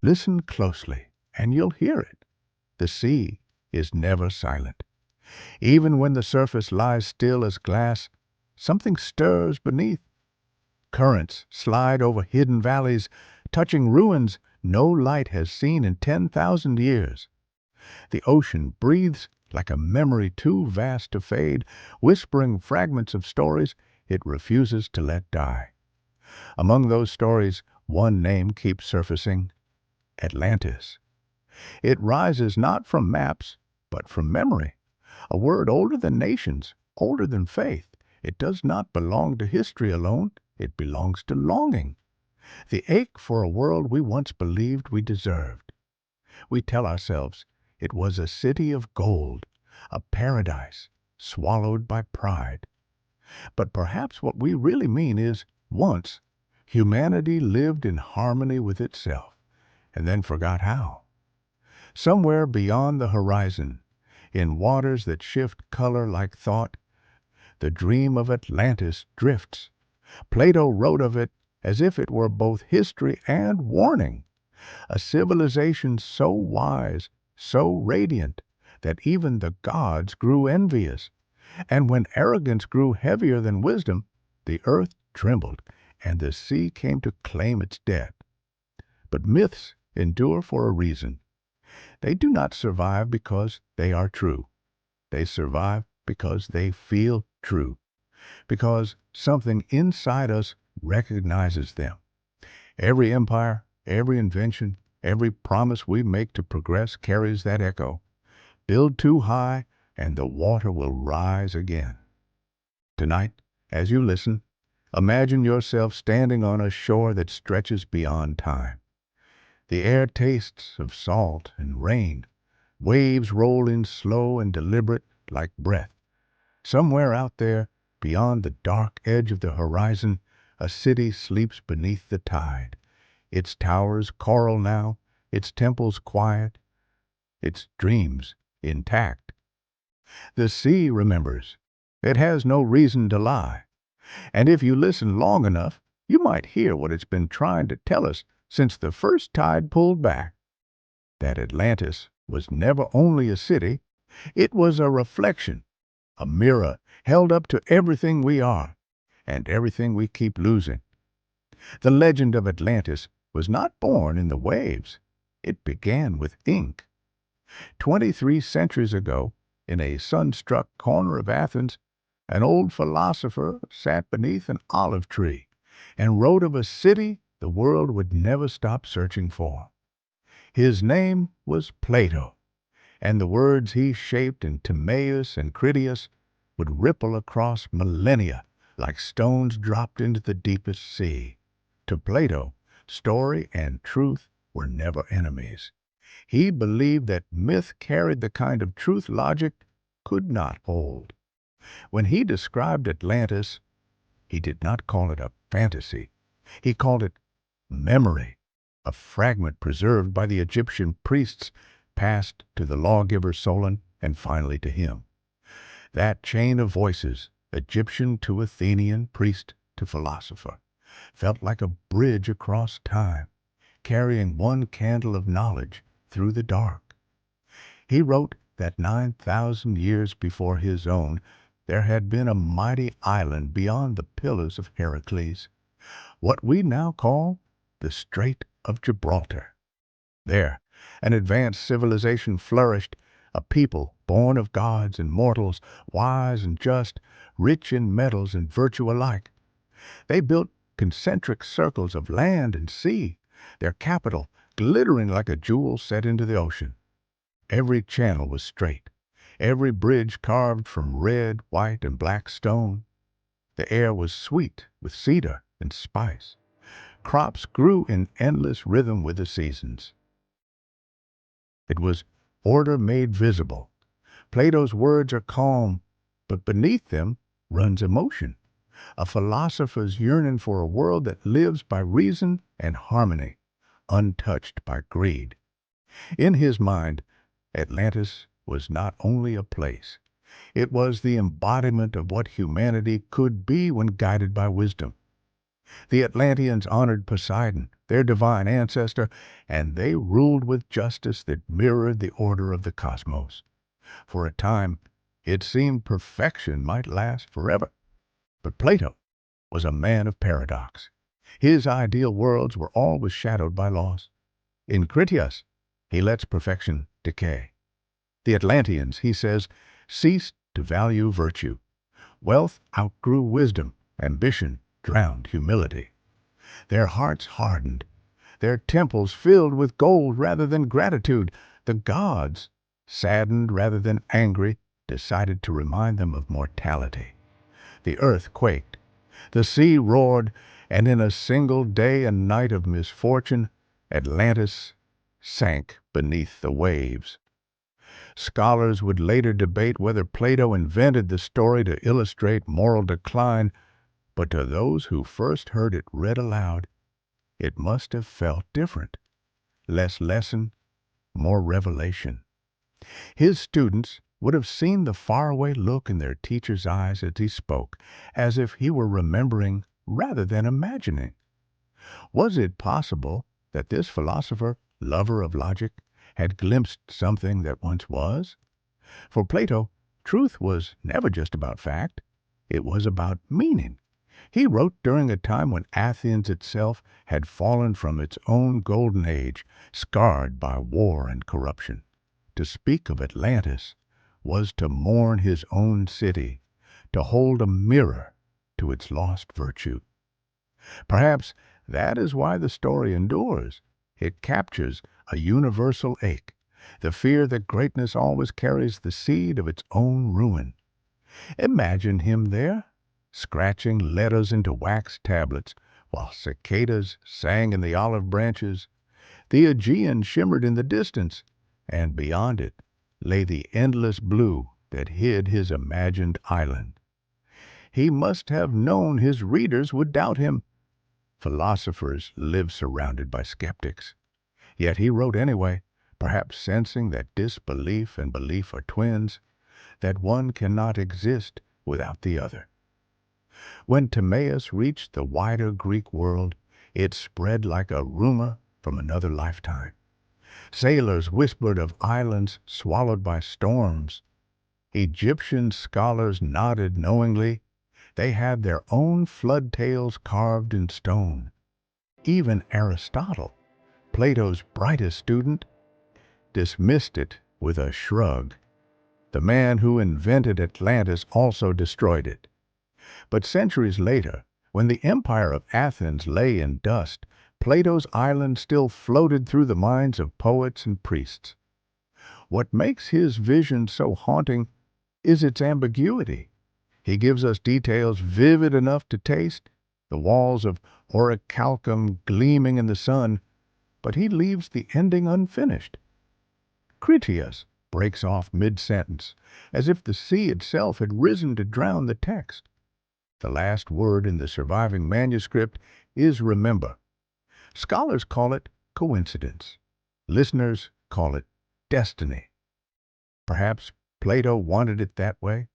Listen closely, and you'll hear it. The sea is never silent. Even when the surface lies still as glass, something stirs beneath. Currents slide over hidden valleys, touching ruins no light has seen in 10,000 years. The ocean breathes like a memory too vast to fade, whispering fragments of stories it refuses to let die. Among those stories, one name keeps surfacing: Atlantis. It rises not from maps, but from memory, a word older than nations, older than faith. It does not belong to history alone, it belongs to longing, the ache for a world we once believed we deserved. We tell ourselves it was a city of gold, a paradise swallowed by pride. But perhaps what we really mean is, once, humanity lived in harmony with itself, and then forgot how. Somewhere beyond the horizon, in waters that shift color like thought, the dream of Atlantis drifts. Plato wrote of it as if it were both history and warning, a civilization so wise, so radiant, that even the gods grew envious. And when arrogance grew heavier than wisdom, the earth trembled, and the sea came to claim its dead. But myths endure for a reason. They do not survive because they are true. They survive because they feel true, because something inside us recognizes them. Every empire, every invention, every promise we make to progress carries that echo. Build too high, and the water will rise again. Tonight, as you listen, imagine yourself standing on a shore that stretches beyond time. The air tastes of salt and rain. Waves roll in slow and deliberate like breath. Somewhere out there, beyond the dark edge of the horizon, a city sleeps beneath the tide. Its towers coral now, its temples quiet, its dreams intact. The sea remembers. It has no reason to lie. And if you listen long enough, you might hear what it's been trying to tell us since the first tide pulled back. That Atlantis was never only a city, it was a reflection, a mirror held up to everything we are and everything we keep losing. The legend of Atlantis was not born in the waves. It began with ink. 23 centuries ago, in a sun-struck corner of Athens, an old philosopher sat beneath an olive tree and wrote of a city the world would never stop searching for. His name was Plato, and the words he shaped in Timaeus and Critias would ripple across millennia like stones dropped into the deepest sea. To Plato, story and truth were never enemies. He believed that myth carried the kind of truth logic could not hold. When he described Atlantis, he did not call it a fantasy. He called it memory, a fragment preserved by the Egyptian priests, passed to the lawgiver Solon, and finally to him. That chain of voices, Egyptian to Athenian, priest to philosopher, felt like a bridge across time, carrying one candle of knowledge through the dark. He wrote that 9,000 years before his own, there had been a mighty island beyond the pillars of Heracles, what we now call the Strait of Gibraltar. There, an advanced civilization flourished, a people born of gods and mortals, wise and just, rich in metals and virtue alike. They built concentric circles of land and sea, their capital glittering like a jewel set into the ocean. Every channel was straight, every bridge carved from red, white, and black stone. The air was sweet with cedar and spice. Crops grew in endless rhythm with the seasons. It was order made visible. Plato's words are calm, but beneath them runs emotion, a philosopher's yearning for a world that lives by reason and harmony, untouched by greed. In his mind, Atlantis was not only a place. It was the embodiment of what humanity could be when guided by wisdom. The Atlanteans honored Poseidon, their divine ancestor, and they ruled with justice that mirrored the order of the cosmos. For a time, it seemed perfection might last forever. But Plato was a man of paradox. His ideal worlds were always shadowed by loss. In Critias, he lets perfection decay. The Atlanteans, he says, ceased to value virtue. Wealth outgrew wisdom. Ambition drowned humility. Their hearts hardened. Their temples filled with gold rather than gratitude. The gods, saddened rather than angry, decided to remind them of mortality. The earth quaked. The sea roared, and in a single day and night of misfortune, Atlantis sank beneath the waves. Scholars would later debate whether Plato invented the story to illustrate moral decline, but to those who first heard it read aloud, it must have felt different. Less lesson, more revelation. His students would have seen the faraway look in their teacher's eyes as he spoke, as if he were remembering rather than imagining. Was it possible that this philosopher, lover of logic, had glimpsed something that once was? For Plato, truth was never just about fact. It was about meaning. He wrote during a time when Athens itself had fallen from its own golden age, scarred by war and corruption. To speak of Atlantis was to mourn his own city, to hold a mirror to its lost virtue. Perhaps that is why the story endures. It captures a universal ache, the fear that greatness always carries the seed of its own ruin. Imagine him there, scratching letters into wax tablets, while cicadas sang in the olive branches. The Aegean shimmered in the distance, and beyond it lay the endless blue that hid his imagined island. He must have known his readers would doubt him. Philosophers live surrounded by skeptics. Yet he wrote anyway, perhaps sensing that disbelief and belief are twins, that one cannot exist without the other. When Timaeus reached the wider Greek world, it spread like a rumor from another lifetime. Sailors whispered of islands swallowed by storms. Egyptian scholars nodded knowingly. They had their own flood tales carved in stone. Even Aristotle, Plato's brightest student, dismissed it with a shrug. The man who invented Atlantis also destroyed it. But centuries later, when the empire of Athens lay in dust, Plato's island still floated through the minds of poets and priests. What makes his vision so haunting is its ambiguity. He gives us details vivid enough to taste, the walls of orichalcum gleaming in the sun, but he leaves the ending unfinished. Critias breaks off mid-sentence, as if the sea itself had risen to drown the text. The last word in the surviving manuscript is remember. Scholars call it coincidence. Listeners call it destiny. Perhaps Plato wanted it that way.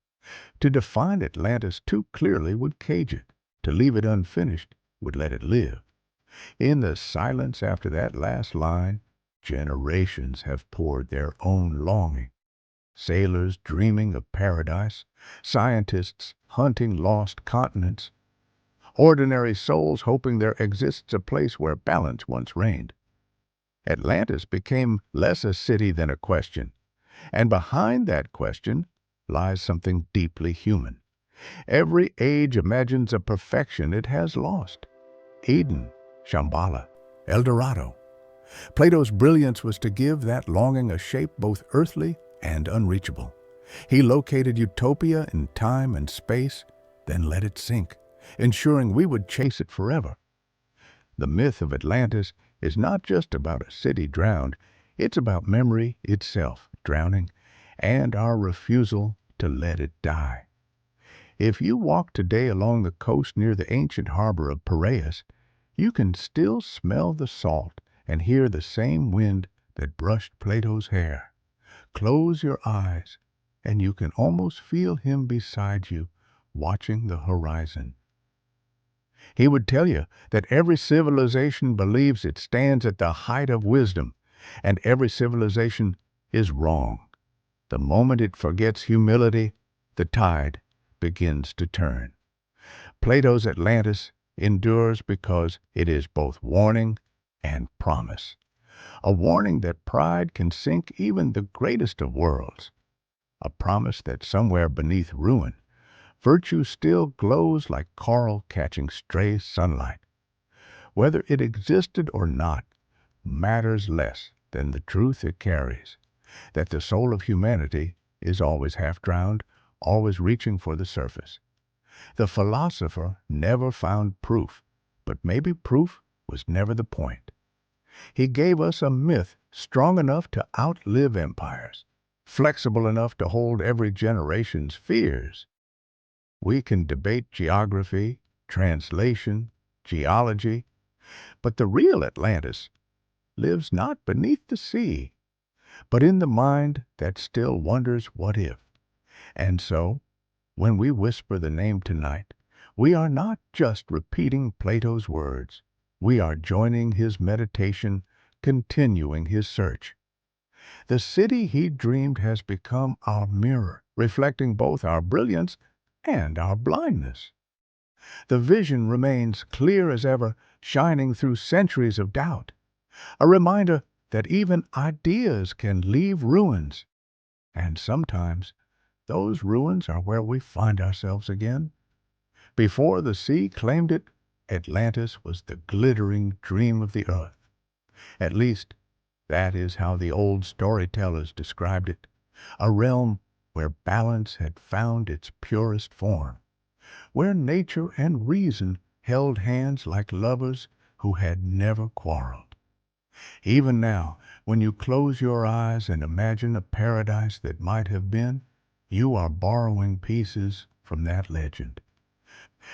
To define Atlantis too clearly would cage it. To leave it unfinished would let it live. In the silence after that last line, generations have poured their own longing. Sailors dreaming of paradise, scientists hunting lost continents, ordinary souls hoping there exists a place where balance once reigned. Atlantis became less a city than a question, and behind that question lies something deeply human. Every age imagines a perfection it has lost. Eden, Shambhala, El Dorado. Plato's brilliance was to give that longing a shape both earthly and unreachable. He located utopia in time and space, then let it sink, ensuring we would chase it forever. The myth of Atlantis is not just about a city drowned, it's about memory itself drowning and our refusal to let it die. If you walk today along the coast near the ancient harbor of Piraeus, you can still smell the salt and hear the same wind that brushed Plato's hair. Close your eyes, and you can almost feel him beside you, watching the horizon. He would tell you that every civilization believes it stands at the height of wisdom, and every civilization is wrong. The moment it forgets humility, the tide begins to turn. Plato's Atlantis endures because it is both warning and promise. A warning that pride can sink even the greatest of worlds. A promise that somewhere beneath ruin, virtue still glows like coral catching stray sunlight. Whether it existed or not matters less than the truth it carries, that the soul of humanity is always half drowned, always reaching for the surface. The philosopher never found proof, but maybe proof was never the point. He gave us a myth strong enough to outlive empires, flexible enough to hold every generation's fears. We can debate geography, translation, geology, but the real Atlantis lives not beneath the sea, but in the mind that still wonders what if. And so, when we whisper the name tonight, we are not just repeating Plato's words. We are joining his meditation, continuing his search. The city he dreamed has become our mirror, reflecting both our brilliance and our blindness. The vision remains clear as ever, shining through centuries of doubt, a reminder that even ideas can leave ruins, and sometimes those ruins are where we find ourselves again. Before the sea claimed it, Atlantis was the glittering dream of the earth. At least, that is how the old storytellers described it, a realm where balance had found its purest form, where nature and reason held hands like lovers who had never quarreled. Even now, when you close your eyes and imagine a paradise that might have been, you are borrowing pieces from that legend.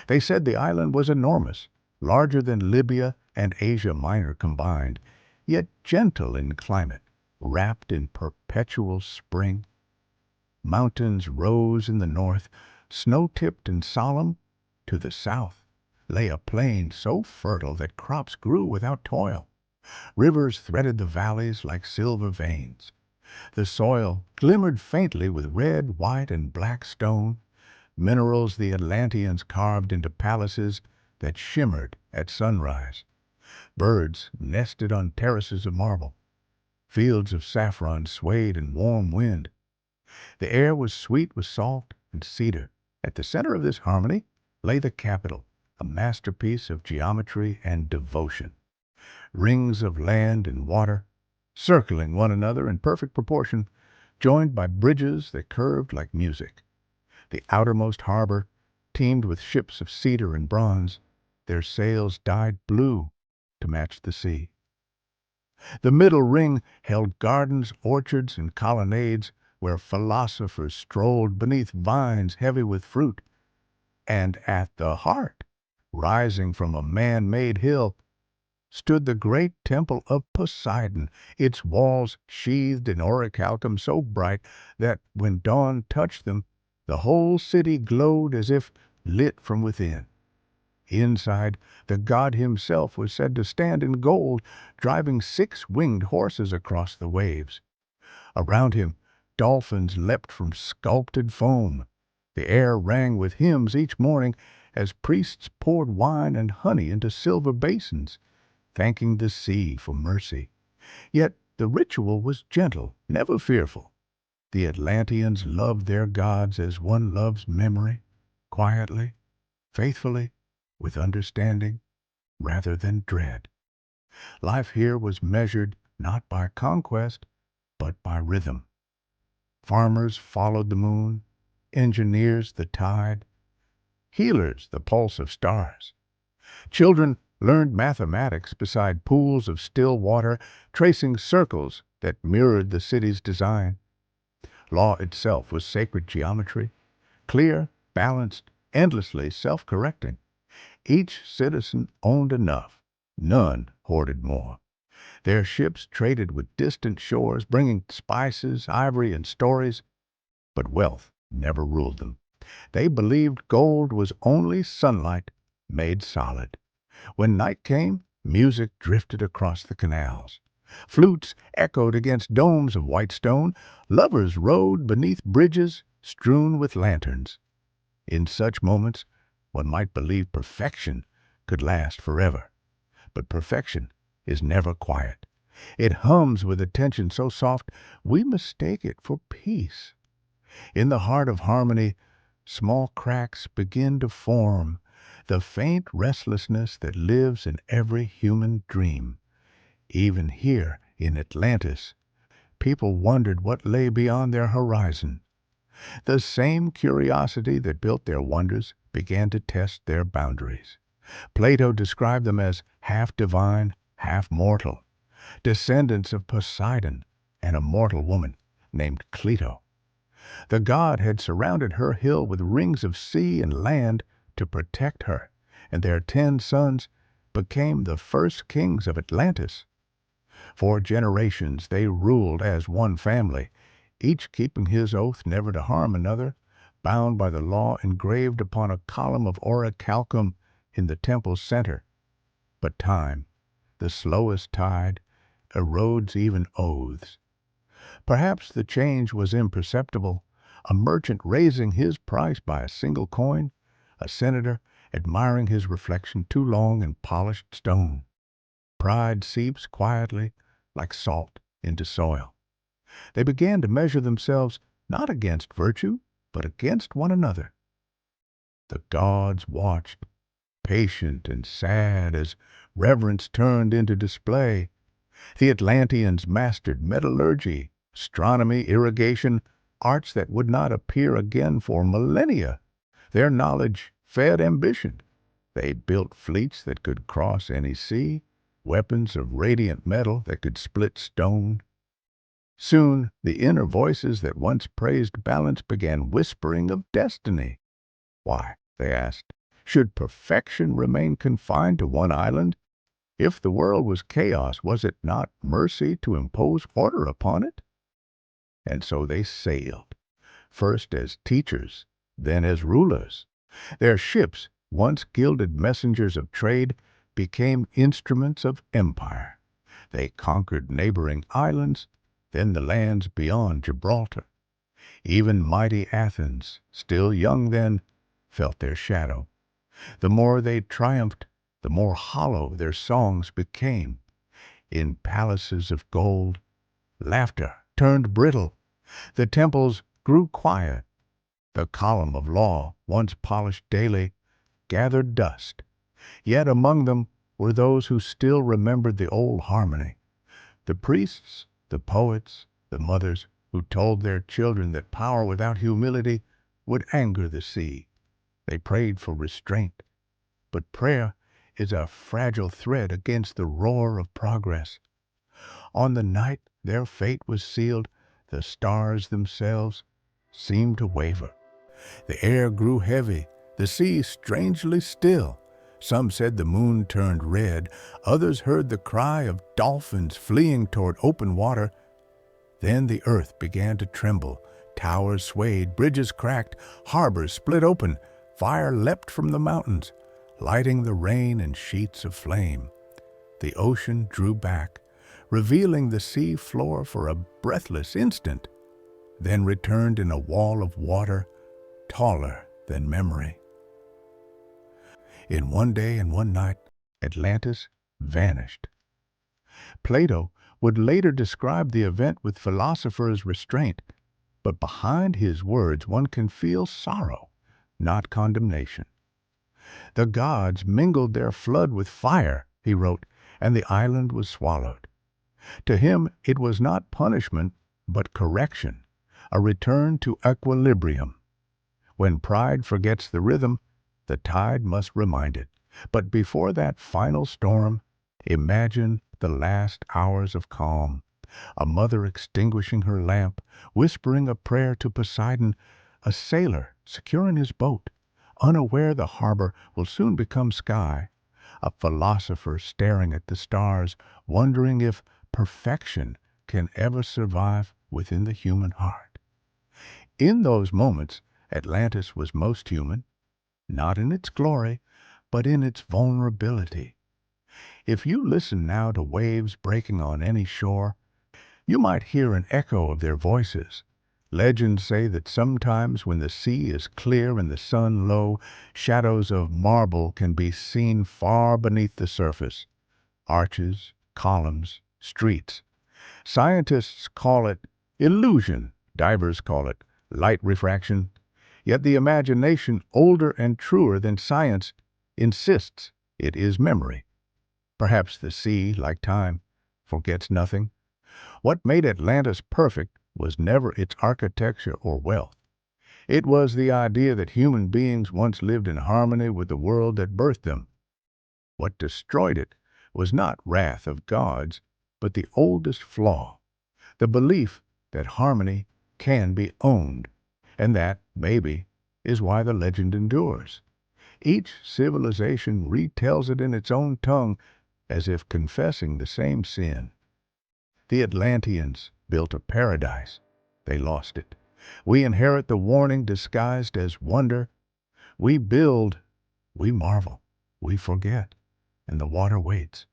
They said the island was enormous, larger than Libya and Asia Minor combined, yet gentle in climate, wrapped in perpetual spring. Mountains rose in the north, snow-tipped and solemn. To the south lay a plain so fertile that crops grew without toil. Rivers threaded the valleys like silver veins. The soil glimmered faintly with red, white, and black stone, minerals the Atlanteans carved into palaces that shimmered at sunrise. Birds nested on terraces of marble. Fields of saffron swayed in warm wind. The air was sweet with salt and cedar. At the center of this harmony lay the Capitol, a masterpiece of geometry and devotion. Rings of land and water, circling one another in perfect proportion, joined by bridges that curved like music. The outermost harbor teemed with ships of cedar and bronze, their sails dyed blue to match the sea. The middle ring held gardens, orchards, and colonnades where philosophers strolled beneath vines heavy with fruit. And at the heart, rising from a man-made hill, stood the great temple of Poseidon, its walls sheathed in orichalcum so bright that when dawn touched them, the whole city glowed as if lit from within. Inside, the god himself was said to stand in gold, driving 6 winged horses across the waves. Around him, dolphins leapt from sculpted foam. The air rang with hymns each morning as priests poured wine and honey into silver basins, thanking the sea for mercy. Yet the ritual was gentle, never fearful. The Atlanteans loved their gods as one loves memory, quietly, faithfully, with understanding rather than dread. Life here was measured not by conquest, but by rhythm. Farmers followed the moon, engineers the tide, healers the pulse of stars. Children learned mathematics beside pools of still water, tracing circles that mirrored the city's design. Law itself was sacred geometry, clear, balanced, endlessly self-correcting. Each citizen owned enough. None hoarded more. Their ships traded with distant shores, bringing spices, ivory, and stories, but wealth never ruled them. They believed gold was only sunlight made solid. When night came, music drifted across the canals. Flutes echoed against domes of white stone. Lovers rode beneath bridges strewn with lanterns. In such moments, one might believe perfection could last forever. But perfection is never quiet. It hums with a tension so soft we mistake it for peace. In the heart of harmony, small cracks begin to form, the faint restlessness that lives in every human dream. Even here in Atlantis, people wondered what lay beyond their horizon. The same curiosity that built their wonders began to test their boundaries. Plato described them as half divine, half mortal, descendants of Poseidon and a mortal woman named Cleito. The god had surrounded her hill with rings of sea and land to protect her, and their 10 sons became the first kings of Atlantis. For generations they ruled as one family, each keeping his oath never to harm another, bound by the law engraved upon a column of orichalcum in the temple's center. But time, the slowest tide, erodes even oaths. Perhaps the change was imperceptible, a merchant raising his price by a single coin, a senator admiring his reflection too long in polished stone. Pride seeps quietly, like salt, into soil. They began to measure themselves not against virtue, but against one another. The gods watched, patient and sad, as reverence turned into display. The Atlanteans mastered metallurgy, astronomy, irrigation, arts that would not appear again for millennia. Their knowledge fed ambition. They built fleets that could cross any sea, weapons of radiant metal that could split stone. Soon, the inner voices that once praised balance began whispering of destiny. Why, they asked, should perfection remain confined to one island? If the world was chaos, was it not mercy to impose order upon it? And so they sailed, first as teachers, then as rulers. Their ships, once gilded messengers of trade, became instruments of empire. They conquered neighboring islands, then the lands beyond Gibraltar. Even mighty Athens, still young then, felt their shadow. The more they triumphed, the more hollow their songs became. In palaces of gold, laughter turned brittle. The temples grew quiet. The column of law, once polished daily, gathered dust. Yet among them were those who still remembered the old harmony. The priests, the poets, the mothers who told their children that power without humility would anger the sea. They prayed for restraint, but prayer is a fragile thread against the roar of progress. On the night their fate was sealed, the stars themselves seemed to waver. The air grew heavy, the sea strangely still. Some said the moon turned red, others heard the cry of dolphins fleeing toward open water. Then the earth began to tremble, towers swayed, bridges cracked, harbors split open, fire leapt from the mountains, lighting the rain in sheets of flame. The ocean drew back, revealing the sea floor for a breathless instant, then returned in a wall of water taller than memory. In one day and one night, Atlantis vanished. Plato would later describe the event with philosopher's restraint, but behind his words one can feel sorrow, not condemnation. The gods mingled their flood with fire, he wrote, and the island was swallowed. To him it was not punishment, but correction, a return to equilibrium. When pride forgets the rhythm, the tide must remind it. But before that final storm, imagine the last hours of calm. A mother extinguishing her lamp, whispering a prayer to Poseidon, a sailor secure in his boat, unaware the harbor will soon become sky, a philosopher staring at the stars, wondering if perfection can ever survive within the human heart. In those moments, Atlantis was most human, not in its glory, but in its vulnerability. If you listen now to waves breaking on any shore, you might hear an echo of their voices. Legends say that sometimes when the sea is clear and the sun low, shadows of marble can be seen far beneath the surface. Arches, columns, streets. Scientists call it illusion. Divers call it light refraction. Yet the imagination, older and truer than science, insists it is memory. Perhaps the sea, like time, forgets nothing. What made Atlantis perfect was never its architecture or wealth. It was the idea that human beings once lived in harmony with the world that birthed them. What destroyed it was not wrath of gods, but the oldest flaw, the belief that harmony can be owned. And that, maybe, is why the legend endures. Each civilization retells it in its own tongue, as if confessing the same sin. The Atlanteans built a paradise. They lost it. We inherit the warning disguised as wonder. We build, we marvel, we forget, and the water waits.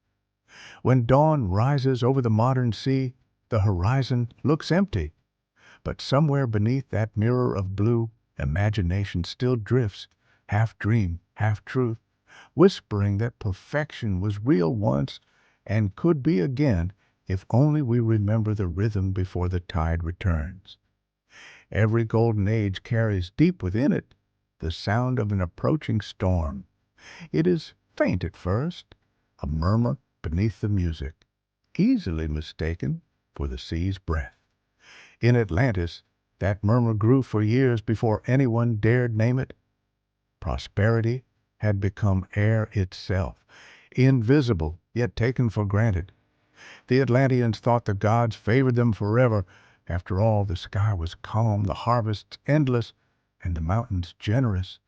When dawn rises over the modern sea, the horizon looks empty. But somewhere beneath that mirror of blue, imagination still drifts, half dream, half truth, whispering that perfection was real once and could be again if only we remember the rhythm before the tide returns. Every golden age carries deep within it the sound of an approaching storm. It is faint at first, a murmur beneath the music, easily mistaken for the sea's breath. In Atlantis, that murmur grew for years before anyone dared name it. Prosperity had become air itself, invisible yet taken for granted. The Atlanteans thought the gods favored them forever. After all, the sky was calm, the harvests endless, and the mountains generous.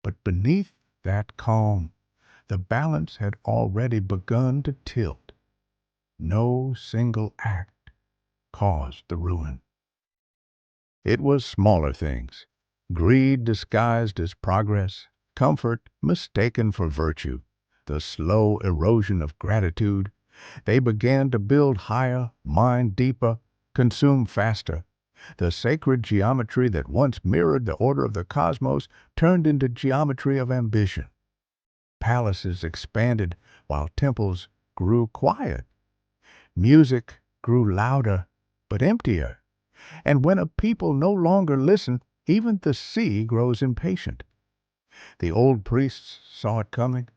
But beneath that calm, the balance had already begun to tilt. No single act caused the ruin. It was smaller things. Greed disguised as progress, comfort mistaken for virtue, the slow erosion of gratitude. They began to build higher, mine deeper, consume faster. The sacred geometry that once mirrored the order of the cosmos turned into geometry of ambition. Palaces expanded while temples grew quiet. Music grew louder but emptier. And when a people no longer listen, even the sea grows impatient. The old priests saw it coming.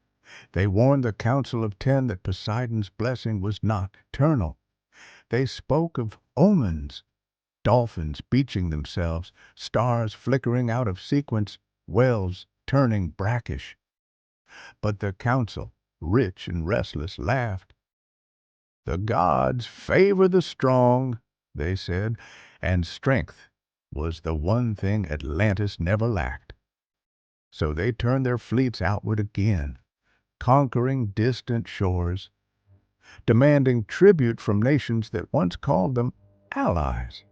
They warned the Council of Ten that Poseidon's blessing was not eternal. They spoke of omens, dolphins beaching themselves, stars flickering out of sequence, wells turning brackish. But the council, rich and restless, laughed. The gods favor the strong, they said, and strength was the one thing Atlantis never lacked. So they turned their fleets outward again, conquering distant shores, demanding tribute from nations that once called them allies.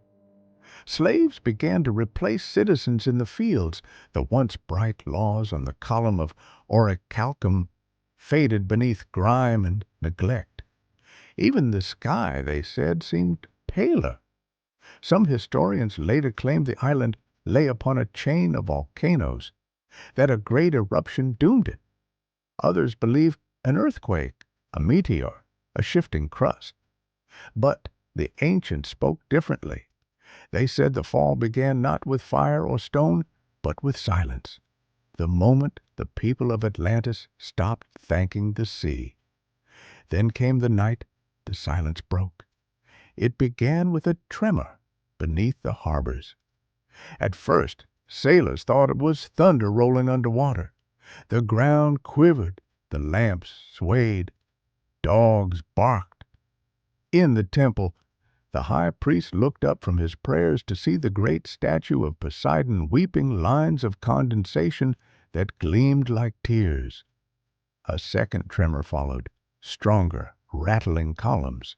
Slaves began to replace citizens in the fields. The once bright laws on the column of orichalcum faded beneath grime and neglect. Even the sky, they said, seemed paler. Some historians later claimed the island lay upon a chain of volcanoes, that a great eruption doomed it. Others believed an earthquake, a meteor, a shifting crust. But the ancients spoke differently. They said the fall began not with fire or stone, but with silence. The moment the people of Atlantis stopped thanking the sea. Then came the night the silence broke. It began with a tremor beneath the harbors. At first, sailors thought it was thunder rolling underwater. The ground quivered, the lamps swayed, dogs barked. In the temple, the high priest looked up from his prayers to see the great statue of Poseidon weeping lines of condensation that gleamed like tears. A second tremor followed, stronger, rattling columns.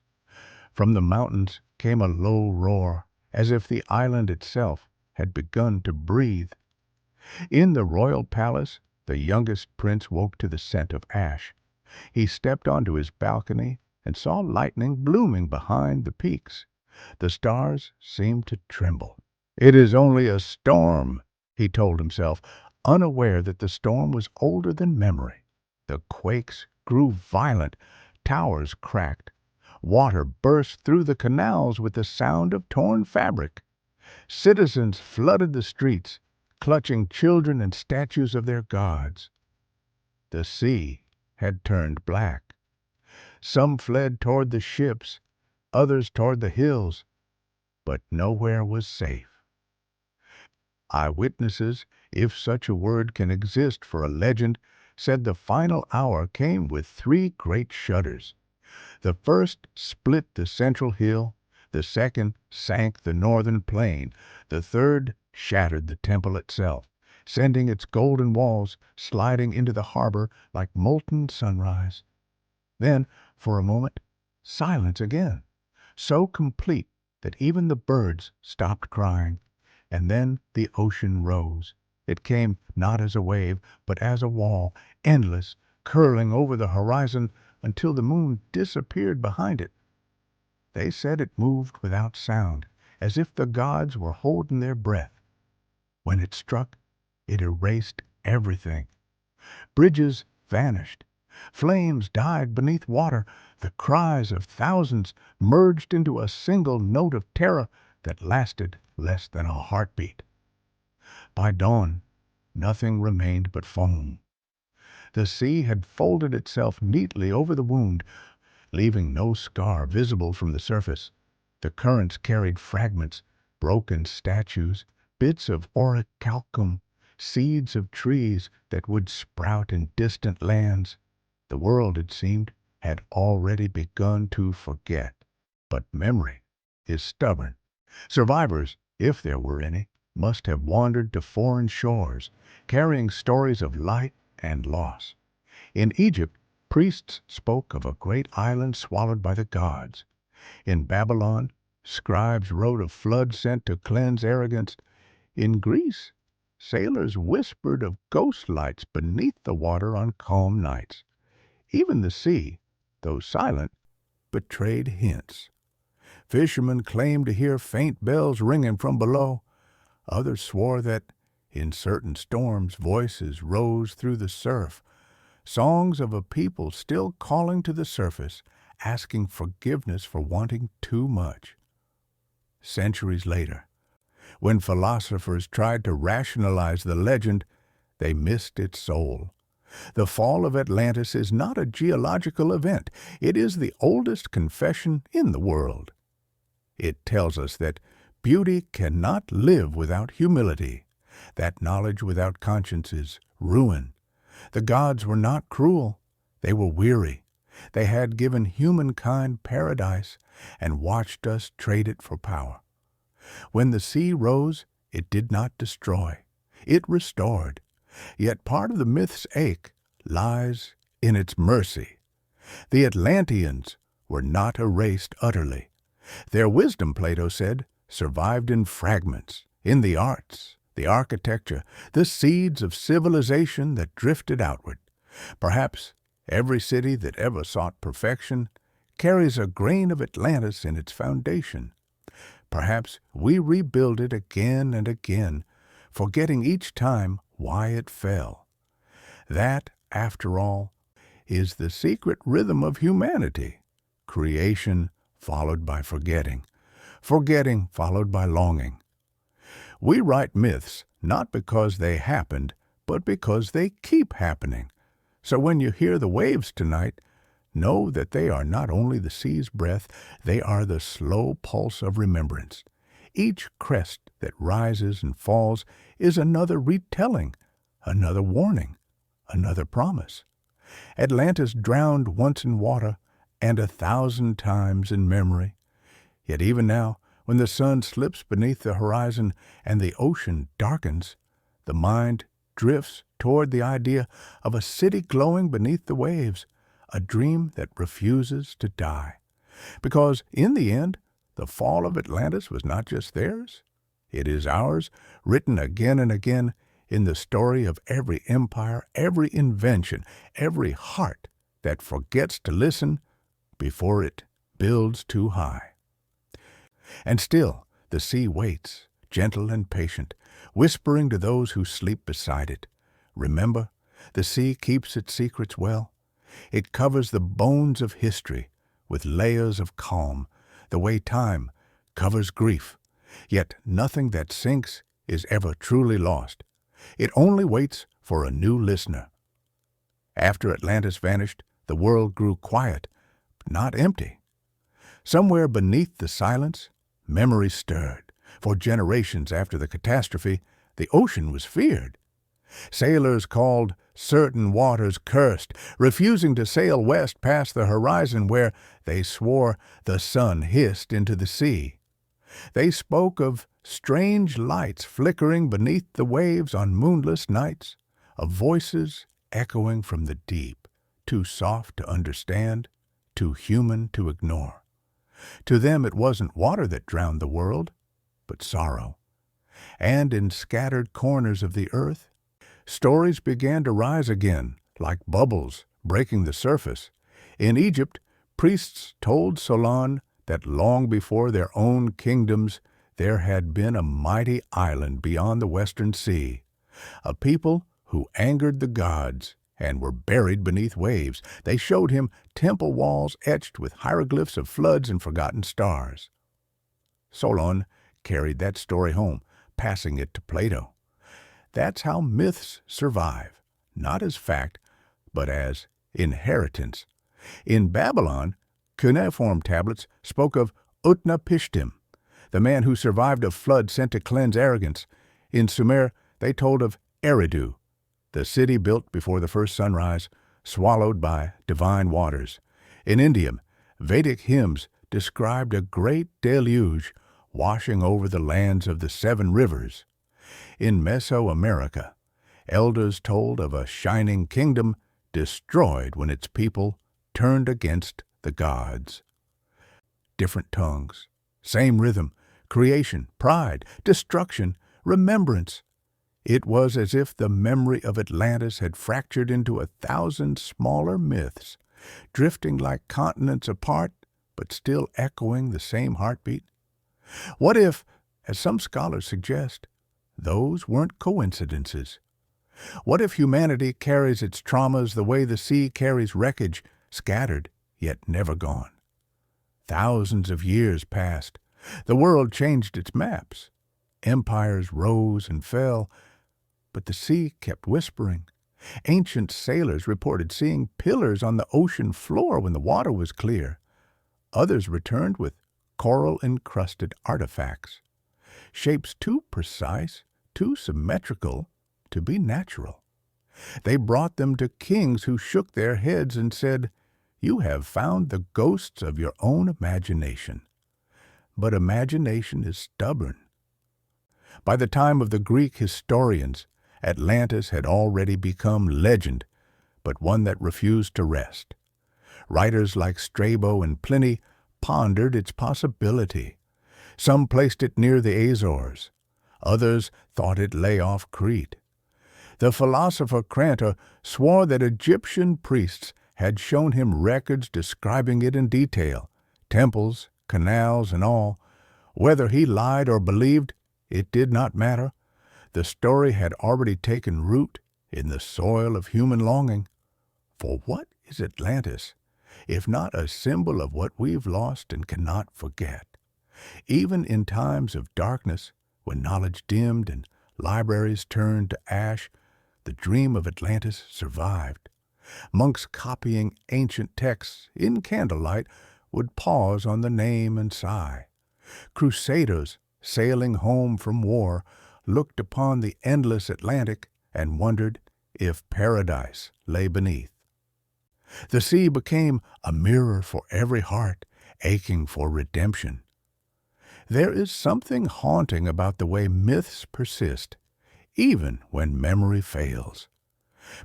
From the mountains came a low roar, as if the island itself had begun to breathe. In the royal palace, The youngest prince woke to the scent of ash. He stepped onto his balcony and saw lightning blooming behind the peaks. The stars seemed to tremble. "It is only a storm," he told himself, unaware that the storm was older than memory. The quakes grew violent, towers cracked, water burst through the canals with the sound of torn fabric. Citizens flooded the streets, clutching children and statues of their gods. The sea had turned black. Some fled toward the ships, others toward the hills, but nowhere was safe. Eyewitnesses, if such a word can exist for a legend, said the final hour came with three great shudders. The first split the central hill, the second sank the northern plain, the third shattered the temple itself, sending its golden walls sliding into the harbor like molten sunrise. Then, for a moment, silence again, so complete that even the birds stopped crying. And then the ocean rose. It came not as a wave, but as a wall, endless, curling over the horizon until the moon disappeared behind it. They said it moved without sound, as if the gods were holding their breath. When it struck, it erased everything. Bridges vanished. Flames died beneath water. The cries of thousands merged into a single note of terror that lasted less than a heartbeat. By dawn, nothing remained but foam. The sea had folded itself neatly over the wound, leaving no scar visible from the surface. The currents carried fragments, broken statues, bits of orichalcum, seeds of trees that would sprout in distant lands. The world, it seemed, had already begun to forget. But memory is stubborn. Survivors, if there were any, must have wandered to foreign shores, carrying stories of light and loss. In Egypt, priests spoke of a great island swallowed by the gods. In Babylon, scribes wrote of flood sent to cleanse arrogance. In Greece, sailors whispered of ghost lights beneath the water on calm nights. Even the sea, though silent, betrayed hints. Fishermen claimed to hear faint bells ringing from below. Others swore that, in certain storms, voices rose through the surf, songs of a people still calling to the surface, asking forgiveness for wanting too much. Centuries later, when philosophers tried to rationalize the legend, they missed its soul. The fall of Atlantis is not a geological event. It is the oldest confession in the world. It tells us that beauty cannot live without humility, that knowledge without conscience is ruin. The gods were not cruel. They were weary. They had given humankind paradise and watched us trade it for power. When the sea rose, it did not destroy. It restored. Yet part of the myth's ache lies in its mercy. The Atlanteans were not erased utterly. Their wisdom, Plato said, survived in fragments, in the arts, the architecture, the seeds of civilization that drifted outward. Perhaps every city that ever sought perfection carries a grain of Atlantis in its foundation. Perhaps we rebuild it again and again, forgetting each time why it fell. That, after all, is the secret rhythm of humanity. Creation followed by forgetting. Forgetting followed by longing. We write myths not because they happened, but because they keep happening. So when you hear the waves tonight, know that they are not only the sea's breath, they are the slow pulse of remembrance. Each crest that rises and falls is another retelling, another warning, another promise. Atlantis drowned once in water and 1,000 times in memory. Yet even now, when the sun slips beneath the horizon and the ocean darkens, the mind drifts toward the idea of a city glowing beneath the waves, a dream that refuses to die. Because in the end, the fall of Atlantis was not just theirs. It is ours, written again and again in the story of every empire, every invention, every heart that forgets to listen before it builds too high. And still the sea waits, gentle and patient, whispering to those who sleep beside it. Remember, the sea keeps its secrets well. It covers the bones of history with layers of calm, the way time covers grief. Yet nothing that sinks is ever truly lost. It only waits for a new listener. After Atlantis vanished, the world grew quiet, but not empty. Somewhere beneath the silence, memory stirred. For generations after the catastrophe, the ocean was feared. Sailors called certain waters cursed, refusing to sail west past the horizon where, they swore, the sun hissed into the sea. They spoke of strange lights flickering beneath the waves on moonless nights, of voices echoing from the deep, too soft to understand, too human to ignore. To them it wasn't water that drowned the world, but sorrow. And in scattered corners of the earth, stories began to rise again, like bubbles breaking the surface. In Egypt, priests told Solon that long before their own kingdoms there had been a mighty island beyond the western sea, a people who angered the gods and were buried beneath waves. They showed him temple walls etched with hieroglyphs of floods and forgotten stars. Solon carried that story home, passing it to Plato. That's how myths survive, not as fact, but as inheritance. In Babylon, cuneiform tablets spoke of Utnapishtim, the man who survived a flood sent to cleanse arrogance. In Sumer, they told of Eridu, the city built before the first sunrise, swallowed by divine waters. In India, Vedic hymns described a great deluge washing over the lands of the seven rivers. In Mesoamerica, elders told of a shining kingdom destroyed when its people turned against the gods. Different tongues, same rhythm, creation, pride, destruction, remembrance. It was as if the memory of Atlantis had fractured into 1,000 smaller myths, drifting like continents apart, but still echoing the same heartbeat. What if, as some scholars suggest, those weren't coincidences? What if humanity carries its traumas the way the sea carries wreckage, scattered yet never gone? Thousands of years passed. The world changed its maps. Empires rose and fell, but the sea kept whispering. Ancient sailors reported seeing pillars on the ocean floor when the water was clear. Others returned with coral-encrusted artifacts, shapes too precise, too symmetrical to be natural. They brought them to kings who shook their heads and said, "You have found the ghosts of your own imagination." But imagination is stubborn. By the time of the Greek historians, Atlantis had already become legend, but one that refused to rest. Writers like Strabo and Pliny pondered its possibility. Some placed it near the Azores. Others thought it lay off Crete. The philosopher Crantor swore that Egyptian priests had shown him records describing it in detail, temples, canals, and all. Whether he lied or believed, it did not matter. The story had already taken root in the soil of human longing. For what is Atlantis, if not a symbol of what we've lost and cannot forget? Even in times of darkness, when knowledge dimmed and libraries turned to ash, the dream of Atlantis survived. Monks copying ancient texts in candlelight would pause on the name and sigh. Crusaders sailing home from war looked upon the endless Atlantic and wondered if paradise lay beneath. The sea became a mirror for every heart aching for redemption. There is something haunting about the way myths persist, even when memory fails.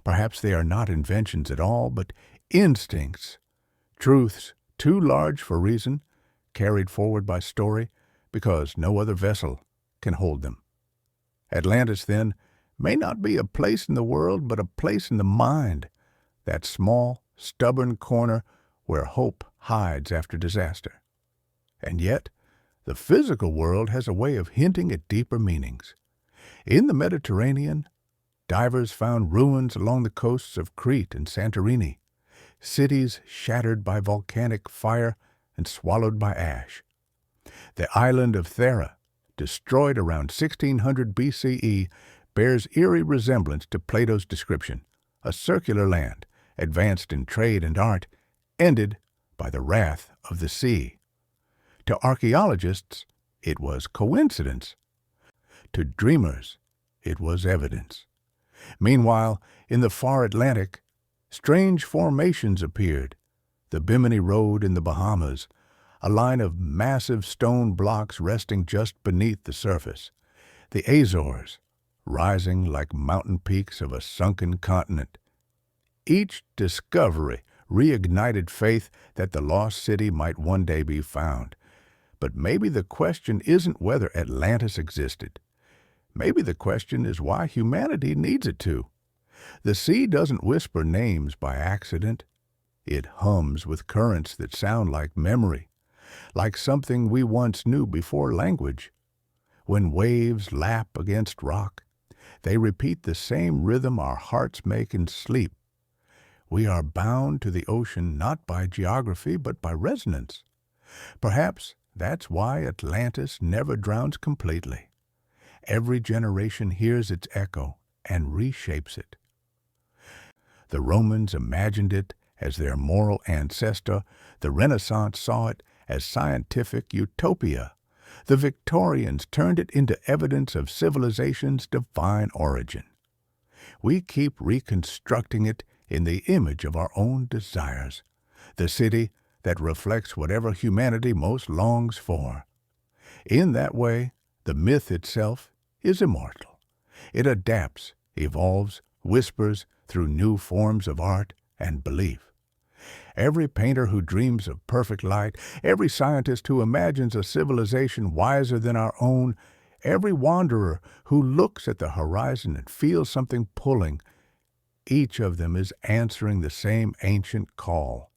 Perhaps they are not inventions at all, but instincts, truths too large for reason, carried forward by story because no other vessel can hold them. Atlantis, then, may not be a place in the world, but a place in the mind, that small, stubborn corner where hope hides after disaster. And yet, the physical world has a way of hinting at deeper meanings. In the Mediterranean, divers found ruins along the coasts of Crete and Santorini, cities shattered by volcanic fire and swallowed by ash. The island of Thera, destroyed around 1600 BCE, bears eerie resemblance to Plato's description, a circular land, advanced in trade and art, ended by the wrath of the sea. To archaeologists, it was coincidence. To dreamers, it was evidence. Meanwhile, in the far Atlantic, strange formations appeared. The Bimini Road in the Bahamas, a line of massive stone blocks resting just beneath the surface. The Azores, rising like mountain peaks of a sunken continent. Each discovery reignited faith that the lost city might one day be found. But maybe the question isn't whether Atlantis existed. Maybe the question is why humanity needs it to. The sea doesn't whisper names by accident. It hums with currents that sound like memory, like something we once knew before language. When waves lap against rock, they repeat the same rhythm our hearts make in sleep. We are bound to the ocean not by geography but by resonance. Perhaps that's why Atlantis never drowns completely. Every generation hears its echo and reshapes it. The Romans imagined it as their moral ancestor. The Renaissance saw it as scientific utopia. The Victorians turned it into evidence of civilization's divine origin. We keep reconstructing it in the image of our own desires, the city that reflects whatever humanity most longs for. In that way, the myth itself is immortal. It adapts, evolves, whispers through new forms of art and belief. Every painter who dreams of perfect light, every scientist who imagines a civilization wiser than our own, every wanderer who looks at the horizon and feels something pulling, each of them is answering the same ancient call.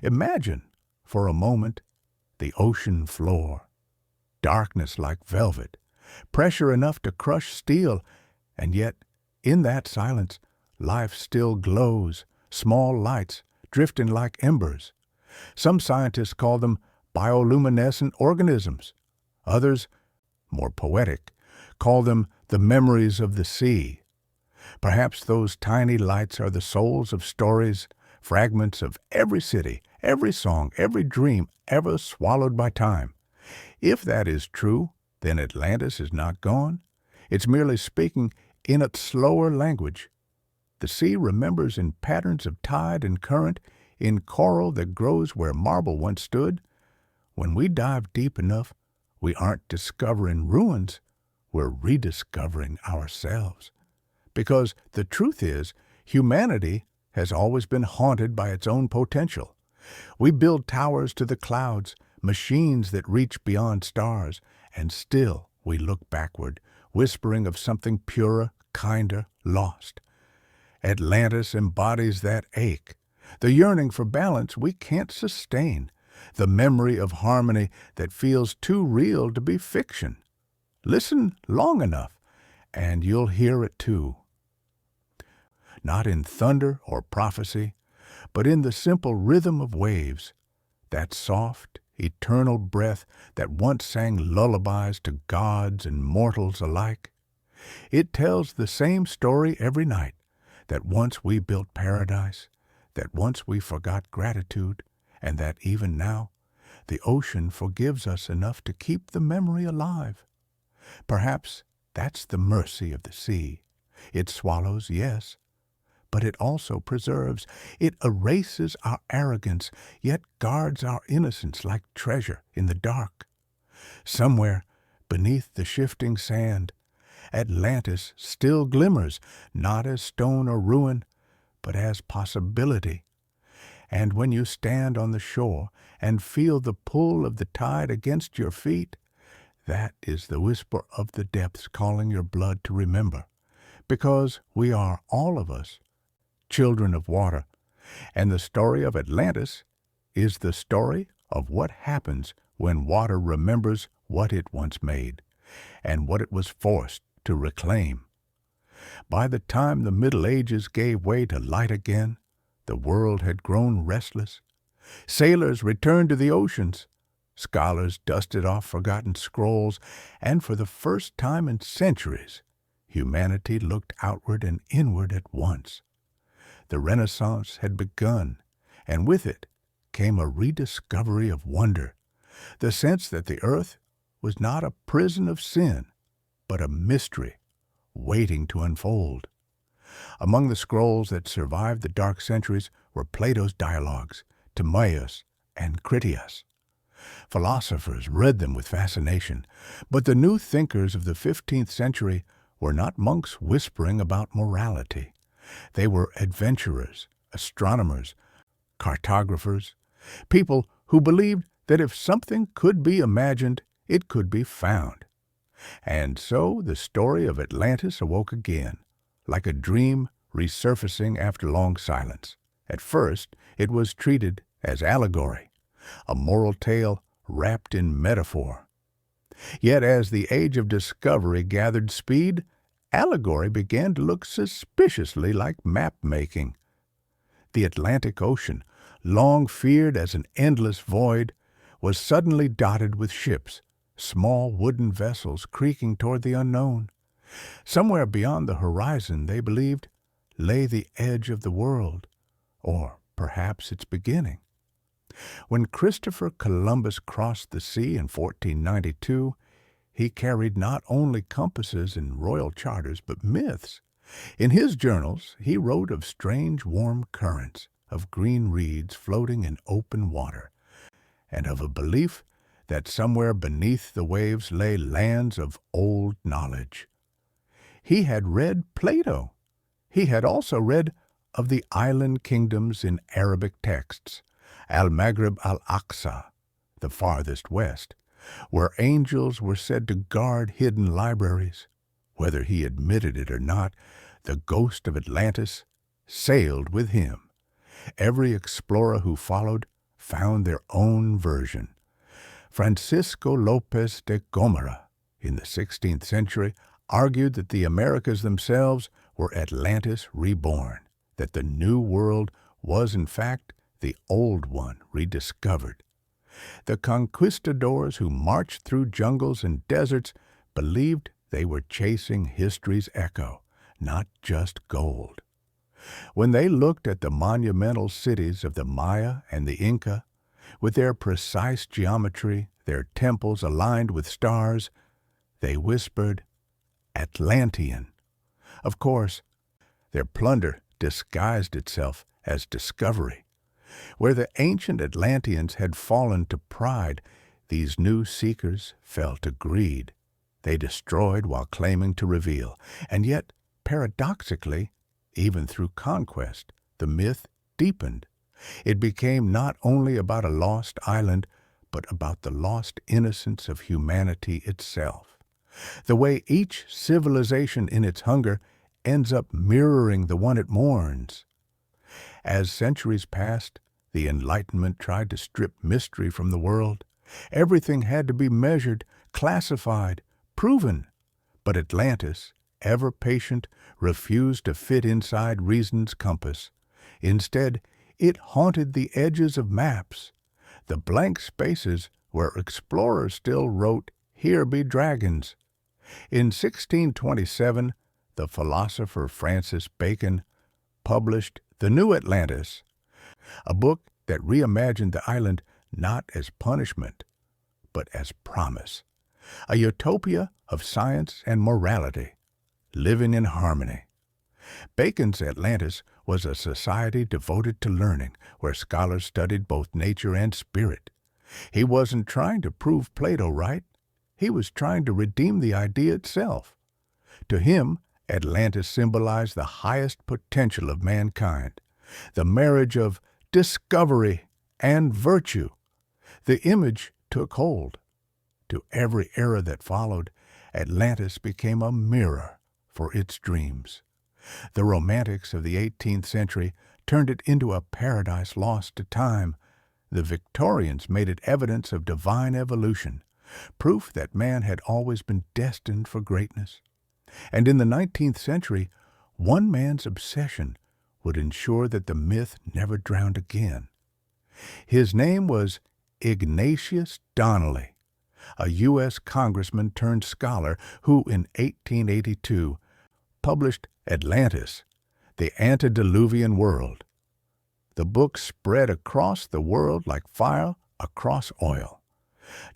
Imagine, for a moment, the ocean floor. Darkness like velvet, pressure enough to crush steel, and yet, in that silence, life still glows, small lights drifting like embers. Some scientists call them bioluminescent organisms. Others, more poetic, call them the memories of the sea. Perhaps those tiny lights are the souls of stories, fragments of every city, every song, every dream ever swallowed by time. If that is true, then Atlantis is not gone. It's merely speaking in a slower language. The sea remembers in patterns of tide and current, in coral that grows where marble once stood. When we dive deep enough, we aren't discovering ruins, we're rediscovering ourselves. Because the truth is, humanity has always been haunted by its own potential. We build towers to the clouds, machines that reach beyond stars, and still we look backward, whispering of something purer, kinder, lost. Atlantis embodies that ache, the yearning for balance we can't sustain, the memory of harmony that feels too real to be fiction. Listen long enough, and you'll hear it too. Not in thunder or prophecy, but in the simple rhythm of waves, that soft, eternal breath that once sang lullabies to gods and mortals alike. It tells the same story every night, that once we built paradise, that once we forgot gratitude, and that even now, the ocean forgives us enough to keep the memory alive. Perhaps that's the mercy of the sea. It swallows, yes, but it also preserves. It erases our arrogance, yet guards our innocence like treasure in the dark. Somewhere, beneath the shifting sand, Atlantis still glimmers, not as stone or ruin, but as possibility. And when you stand on the shore and feel the pull of the tide against your feet, that is the whisper of the depths calling your blood to remember. because we are, all of us, children of water, and the story of Atlantis is the story of what happens when water remembers what it once made and what it was forced to reclaim. By the time the Middle Ages gave way to light again, the world had grown restless. Sailors returned to the oceans. Scholars dusted off forgotten scrolls, and for the first time in centuries, humanity looked outward and inward at once. The Renaissance had begun, and with it came a rediscovery of wonder, the sense that the earth was not a prison of sin, but a mystery waiting to unfold. Among the scrolls that survived the dark centuries were Plato's dialogues, Timaeus and Critias. Philosophers read them with fascination, but the new thinkers of the 15th century were not monks whispering about morality. They were adventurers, astronomers, cartographers, people who believed that if something could be imagined, it could be found. And so the story of Atlantis awoke again, like a dream resurfacing after long silence. At first, it was treated as allegory, a moral tale wrapped in metaphor. Yet as the age of discovery gathered speed, allegory began to look suspiciously like map-making. The Atlantic Ocean, long feared as an endless void, was suddenly dotted with ships, small wooden vessels creaking toward the unknown. Somewhere beyond the horizon, they believed, lay the edge of the world, or perhaps its beginning. When Christopher Columbus crossed the sea in 1492, he carried not only compasses and royal charters, but myths. In his journals, he wrote of strange warm currents, of green reeds floating in open water, and of a belief that somewhere beneath the waves lay lands of old knowledge. He had read Plato. He had also read of the island kingdoms in Arabic texts, Al-Maghrib al-Aqsa, the farthest west, where angels were said to guard hidden libraries. Whether he admitted it or not, the ghost of Atlantis sailed with him. Every explorer who followed found their own version. Francisco Lopez de Gomara, in the 16th century, argued that the Americas themselves were Atlantis reborn, that the New World was in fact the Old One rediscovered. The conquistadors who marched through jungles and deserts believed they were chasing history's echo, not just gold. When they looked at the monumental cities of the Maya and the Inca, with their precise geometry, their temples aligned with stars, they whispered, Atlantean. Of course, their plunder disguised itself as discovery. Where the ancient Atlanteans had fallen to pride, these new seekers fell to greed. They destroyed while claiming to reveal, and yet, paradoxically, even through conquest, the myth deepened. It became not only about a lost island, but about the lost innocence of humanity itself. The way each civilization in its hunger ends up mirroring the one it mourns. As centuries passed, the Enlightenment tried to strip mystery from the world. Everything had to be measured, classified, proven. But Atlantis, ever patient, refused to fit inside reason's compass. Instead, it haunted the edges of maps, the blank spaces where explorers still wrote, "Here be dragons." In 1627, the philosopher Francis Bacon published The New Atlantis, a book that reimagined the island not as punishment, but as promise, a utopia of science and morality, living in harmony. Bacon's Atlantis was a society devoted to learning, where scholars studied both nature and spirit. He wasn't trying to prove Plato right. He was trying to redeem the idea itself. To him, Atlantis symbolized the highest potential of mankind, the marriage of discovery and virtue. The image took hold. To every era that followed, Atlantis became a mirror for its dreams. The Romantics of the 18th century turned it into a paradise lost to time. The Victorians made it evidence of divine evolution, proof that man had always been destined for greatness. And in the 19th century, one man's obsession would ensure that the myth never drowned again. His name was Ignatius Donnelly, a U.S. congressman turned scholar who, in 1882, published Atlantis, the Antediluvian World. The book spread across the world like fire across oil.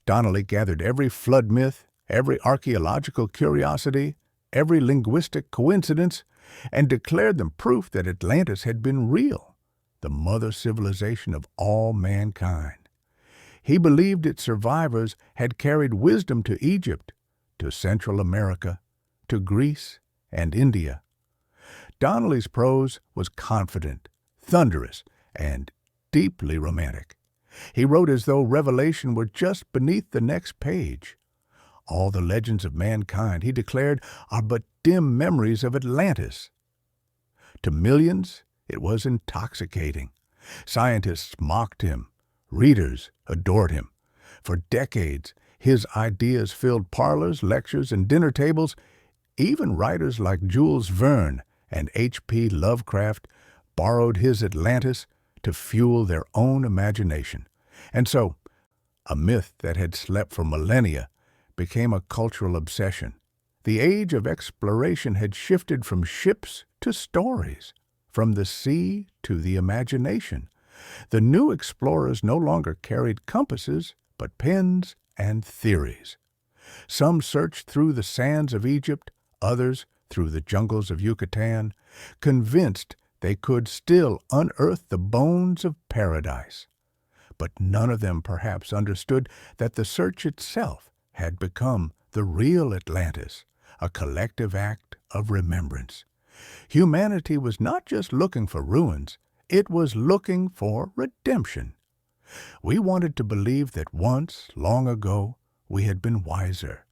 Donnelly gathered every flood myth, every archaeological curiosity, every linguistic coincidence, and declared them proof that Atlantis had been real, the mother civilization of all mankind. He believed its survivors had carried wisdom to Egypt, to Central America, to Greece and India. Donnelly's prose was confident, thunderous, and deeply romantic. He wrote as though revelation were just beneath the next page. All the legends of mankind, he declared, are but dim memories of Atlantis. To millions, it was intoxicating. Scientists mocked him. Readers adored him. For decades, his ideas filled parlors, lectures, and dinner tables. Even writers like Jules Verne and H.P. Lovecraft borrowed his Atlantis to fuel their own imagination. And so, a myth that had slept for millennia became a cultural obsession. The age of exploration had shifted from ships to stories, from the sea to the imagination. The new explorers no longer carried compasses, but pens and theories. Some searched through the sands of Egypt, others through the jungles of Yucatan, convinced they could still unearth the bones of paradise. But none of them perhaps understood that the search itself had become the real Atlantis, a collective act of remembrance. Humanity was not just looking for ruins, it was looking for redemption. We wanted to believe that once, long ago, we had been wiser,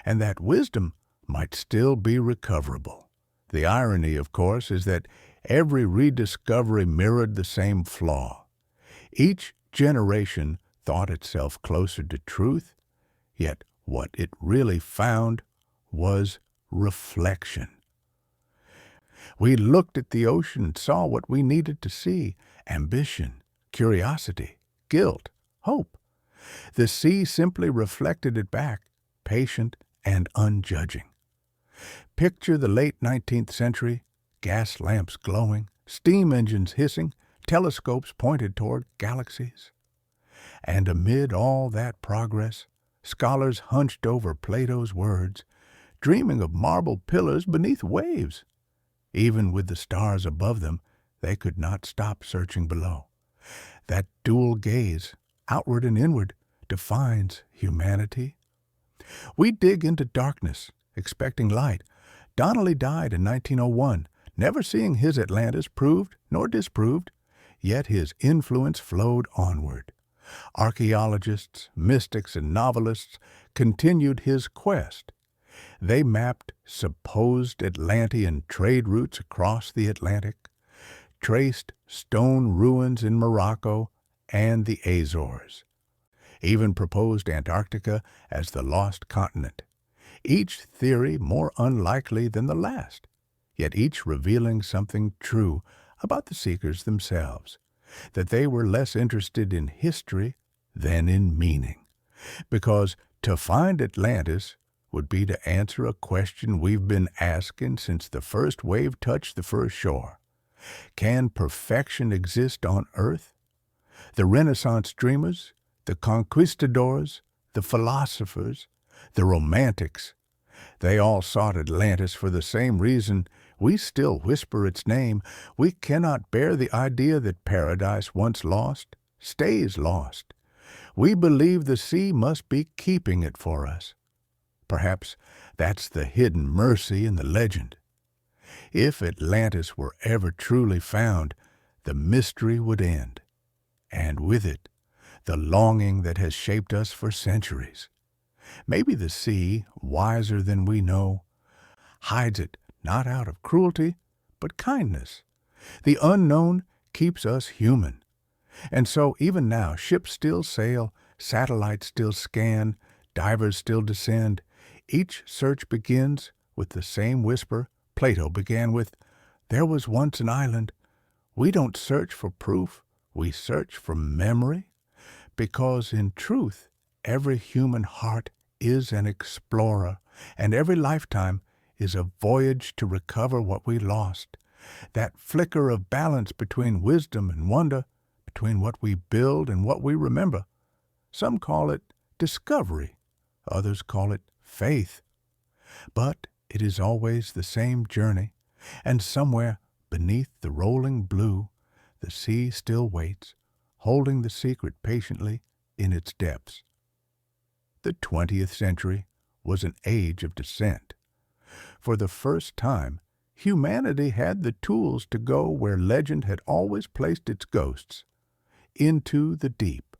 and that wisdom might still be recoverable. The irony, of course, is that every rediscovery mirrored the same flaw. Each generation thought itself closer to truth, yet what it really found was reflection. We looked at the ocean and saw what we needed to see: ambition, curiosity, guilt, hope. The sea simply reflected it back, patient and unjudging. Picture the late 19th century, gas lamps glowing, steam engines hissing, telescopes pointed toward galaxies. And amid all that progress, scholars hunched over Plato's words, dreaming of marble pillars beneath waves. Even with the stars above them, they could not stop searching below. That dual gaze, outward and inward, defines humanity. We dig into darkness, expecting light. Donnelly died in 1901, never seeing his Atlantis proved nor disproved, yet his influence flowed onward. Archaeologists, mystics, and novelists continued his quest. They mapped supposed Atlantean trade routes across the Atlantic, traced stone ruins in Morocco and the Azores, even proposed Antarctica as the lost continent, each theory more unlikely than the last, yet each revealing something true about the seekers themselves, that they were less interested in history than in meaning, because to find Atlantis would be to answer a question we've been asking since the first wave touched the first shore. Can perfection exist on Earth? The Renaissance dreamers, the conquistadors, the philosophers, the romantics, they all sought Atlantis for the same reason we still whisper its name. We cannot bear the idea that paradise once lost stays lost. We believe the sea must be keeping it for us. Perhaps that's the hidden mercy in the legend. If Atlantis were ever truly found, the mystery would end, and with it, the longing that has shaped us for centuries. Maybe the sea, wiser than we know, hides it not out of cruelty, but kindness. The unknown keeps us human. And so even now, ships still sail, satellites still scan, divers still descend. Each search begins with the same whisper Plato began with, "There was once an island." We don't search for proof, we search for memory, because in truth, every human heart is an explorer, and every lifetime is a voyage to recover what we lost. That flicker of balance between wisdom and wonder, between what we build and what we remember. Some call it discovery, others call it faith. But it is always the same journey, and somewhere beneath the rolling blue, the sea still waits, holding the secret patiently in its depths. The 20th century was an age of descent. For the first time, humanity had the tools to go where legend had always placed its ghosts, into the deep.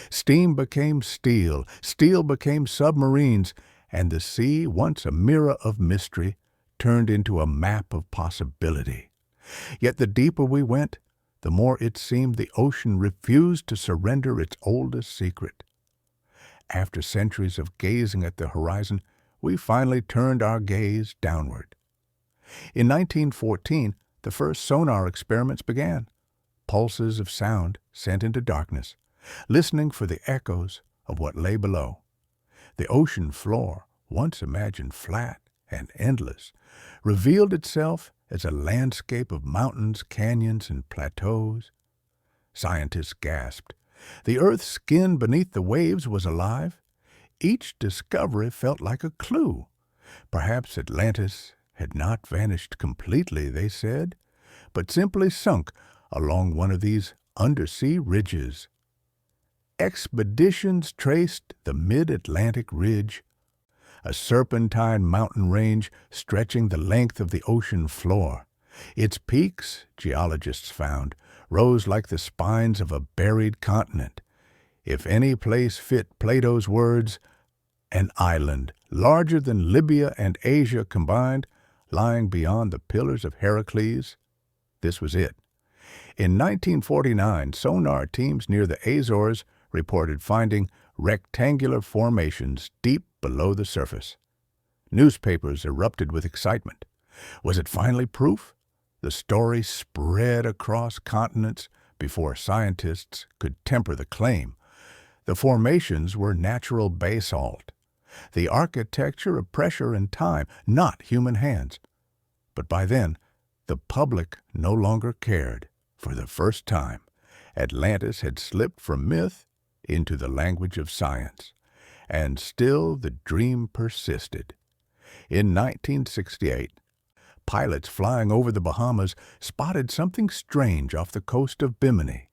Steam became steel, steel became submarines, and the sea, once a mirror of mystery, turned into a map of possibility. Yet the deeper we went, the more it seemed the ocean refused to surrender its oldest secret. After centuries of gazing at the horizon, we finally turned our gaze downward. In 1914, the first sonar experiments began. Pulses of sound sent into darkness, listening for the echoes of what lay below. The ocean floor, once imagined flat and endless, revealed itself as a landscape of mountains, canyons, and plateaus. Scientists gasped. The Earth's skin beneath the waves was alive. Each discovery felt like a clue. Perhaps Atlantis had not vanished completely, they said, but simply sunk along one of these undersea ridges. Expeditions traced the mid-Atlantic ridge, a serpentine mountain range stretching the length of the ocean floor. Its peaks, geologists found, rose like the spines of a buried continent. If any place fit Plato's words, an island larger than Libya and Asia combined, lying beyond the Pillars of Heracles. This was it. In 1949, sonar teams near the Azores reported finding rectangular formations deep below the surface. Newspapers erupted with excitement. Was it finally proof? The story spread across continents before scientists could temper the claim. The formations were natural basalt, the architecture of pressure and time, not human hands. But by then, the public no longer cared. For the first time, Atlantis had slipped from myth into the language of science, and still the dream persisted. In 1968, pilots flying over the Bahamas spotted something strange off the coast of Bimini,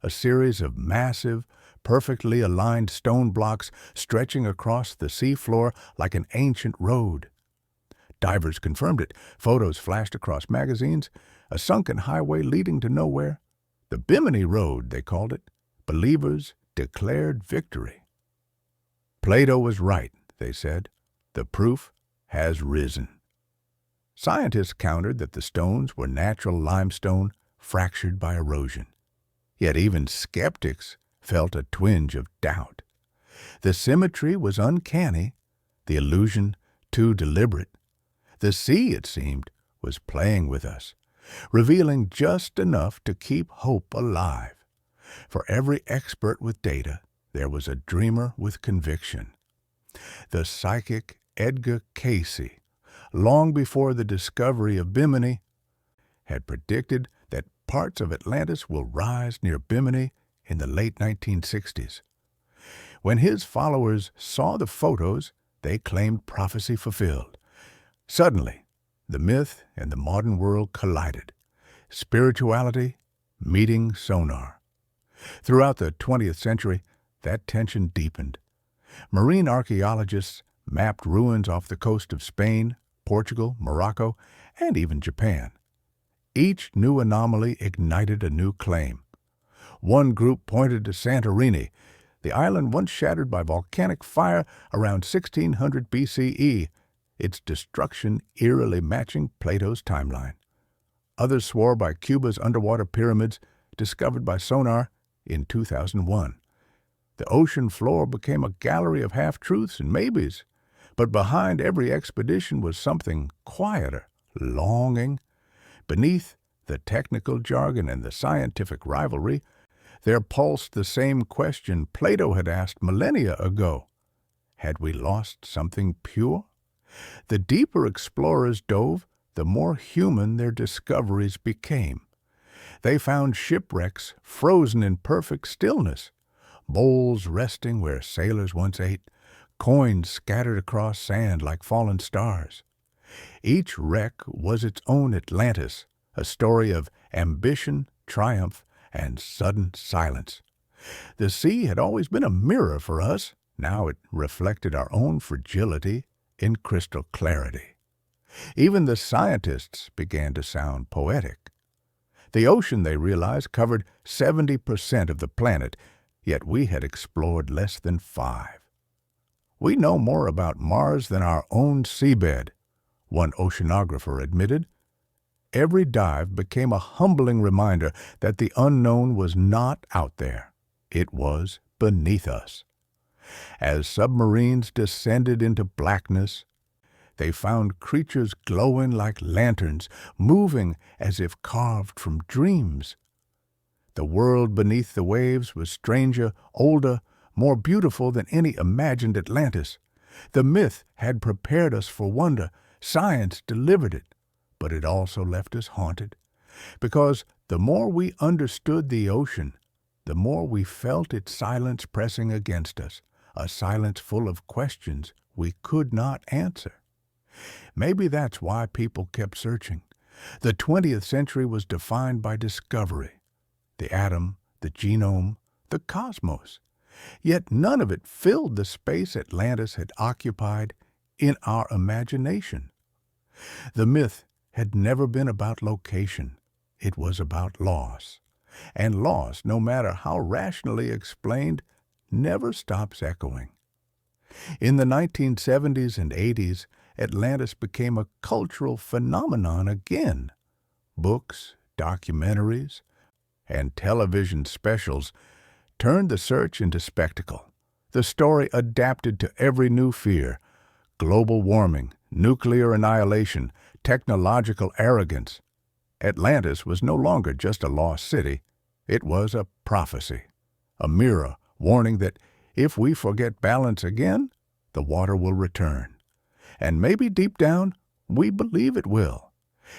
a series of massive, perfectly aligned stone blocks stretching across the seafloor like an ancient road. Divers confirmed it. Photos flashed across magazines. A sunken highway leading to nowhere. The Bimini Road, they called it. Believers declared victory. Plato was right, they said. The proof has risen. Scientists countered that the stones were natural limestone fractured by erosion. Yet even skeptics felt a twinge of doubt. The symmetry was uncanny, the illusion too deliberate. The sea, it seemed, was playing with us, revealing just enough to keep hope alive. For every expert with data, there was a dreamer with conviction. The psychic Edgar Cayce, long before the discovery of Bimini, had predicted that parts of Atlantis will rise near Bimini in the late 1960s. When his followers saw the photos, they claimed prophecy fulfilled. Suddenly, the myth and the modern world collided. Spirituality meeting sonar. Throughout the 20th century, that tension deepened. Marine archaeologists mapped ruins off the coast of Spain, Portugal, Morocco, and even Japan. Each new anomaly ignited a new claim. One group pointed to Santorini, the island once shattered by volcanic fire around 1600 BCE, its destruction eerily matching Plato's timeline. Others swore by Cuba's underwater pyramids discovered by sonar in 2001. The ocean floor became a gallery of half-truths and maybes, but behind every expedition was something quieter, longing. Beneath the technical jargon and the scientific rivalry, there pulsed the same question Plato had asked millennia ago. Had we lost something pure? The deeper explorers dove, the more human their discoveries became. They found shipwrecks frozen in perfect stillness, bowls resting where sailors once ate, coins scattered across sand like fallen stars. Each wreck was its own Atlantis, a story of ambition, triumph, and sudden silence. The sea had always been a mirror for us. Now it reflected our own fragility in crystal clarity. Even the scientists began to sound poetic. The ocean, they realized, covered 70% of the planet, yet we had explored less than 5%. We know more about Mars than our own seabed, one oceanographer admitted. Every dive became a humbling reminder that the unknown was not out there. It was beneath us. As submarines descended into blackness, they found creatures glowing like lanterns, moving as if carved from dreams. The world beneath the waves was stranger, older, more beautiful than any imagined Atlantis. The myth had prepared us for wonder. Science delivered it, but it also left us haunted. Because the more we understood the ocean, the more we felt its silence pressing against us, a silence full of questions we could not answer. Maybe that's why people kept searching. The 20th century was defined by discovery. The atom, the genome, the cosmos. Yet none of it filled the space Atlantis had occupied in our imagination. The myth had never been about location. It was about loss. And loss, no matter how rationally explained, never stops echoing. In the 1970s and 80s, Atlantis became a cultural phenomenon again. Books, documentaries, and television specials turned the search into spectacle. The story adapted to every new fear: global warming, nuclear annihilation, technological arrogance. Atlantis was no longer just a lost city. It was a prophecy, a mirror warning that if we forget balance again, the water will return. And maybe deep down, we believe it will.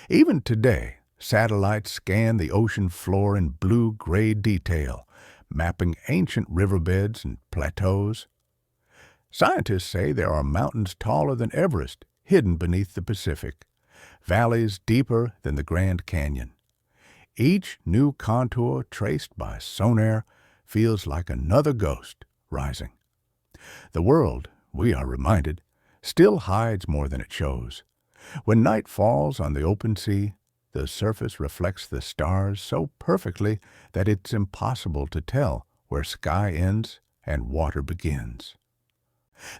Even today, satellites scan the ocean floor in blue-gray detail, mapping ancient riverbeds and plateaus. Scientists say there are mountains taller than Everest, hidden beneath the Pacific, valleys deeper than the Grand Canyon. Each new contour traced by sonar feels like another ghost rising. The world, we are reminded, still hides more than it shows. When night falls on the open sea, the surface reflects the stars so perfectly that it's impossible to tell where sky ends and water begins.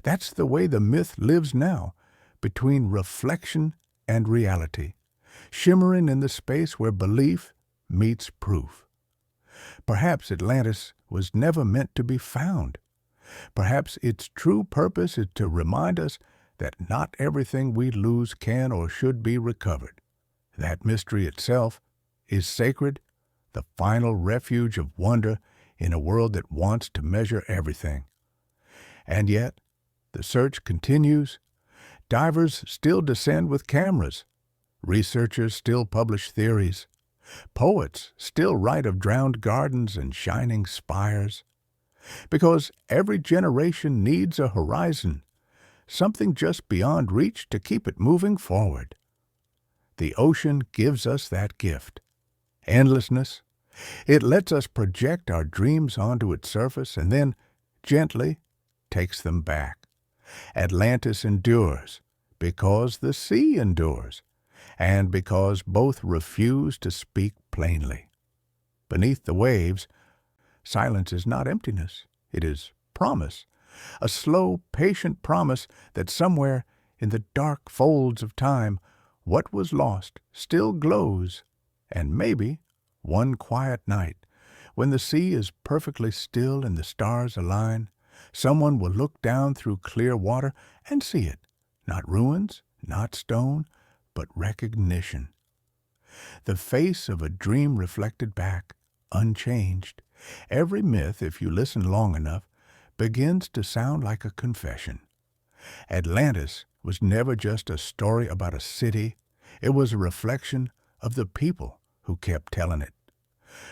That's the way the myth lives now, between reflection and reality, shimmering in the space where belief meets proof. Perhaps Atlantis was never meant to be found. Perhaps its true purpose is to remind us that not everything we lose can or should be recovered. That mystery itself is sacred, the final refuge of wonder in a world that wants to measure everything. And yet, the search continues. Divers still descend with cameras. Researchers still publish theories. Poets still write of drowned gardens and shining spires. Because every generation needs a horizon, something just beyond reach to keep it moving forward. The ocean gives us that gift. Endlessness. It lets us project our dreams onto its surface and then, gently, takes them back. Atlantis endures because the sea endures, and because both refuse to speak plainly. Beneath the waves, silence is not emptiness. It is promise, a slow, patient promise that somewhere in the dark folds of time, what was lost still glows, and maybe, one quiet night, when the sea is perfectly still and the stars align, someone will look down through clear water and see it, not ruins, not stone, but recognition. The face of a dream reflected back, unchanged. Every myth, if you listen long enough, begins to sound like a confession. Atlantis was never just a story about a city. It was a reflection of the people who kept telling it.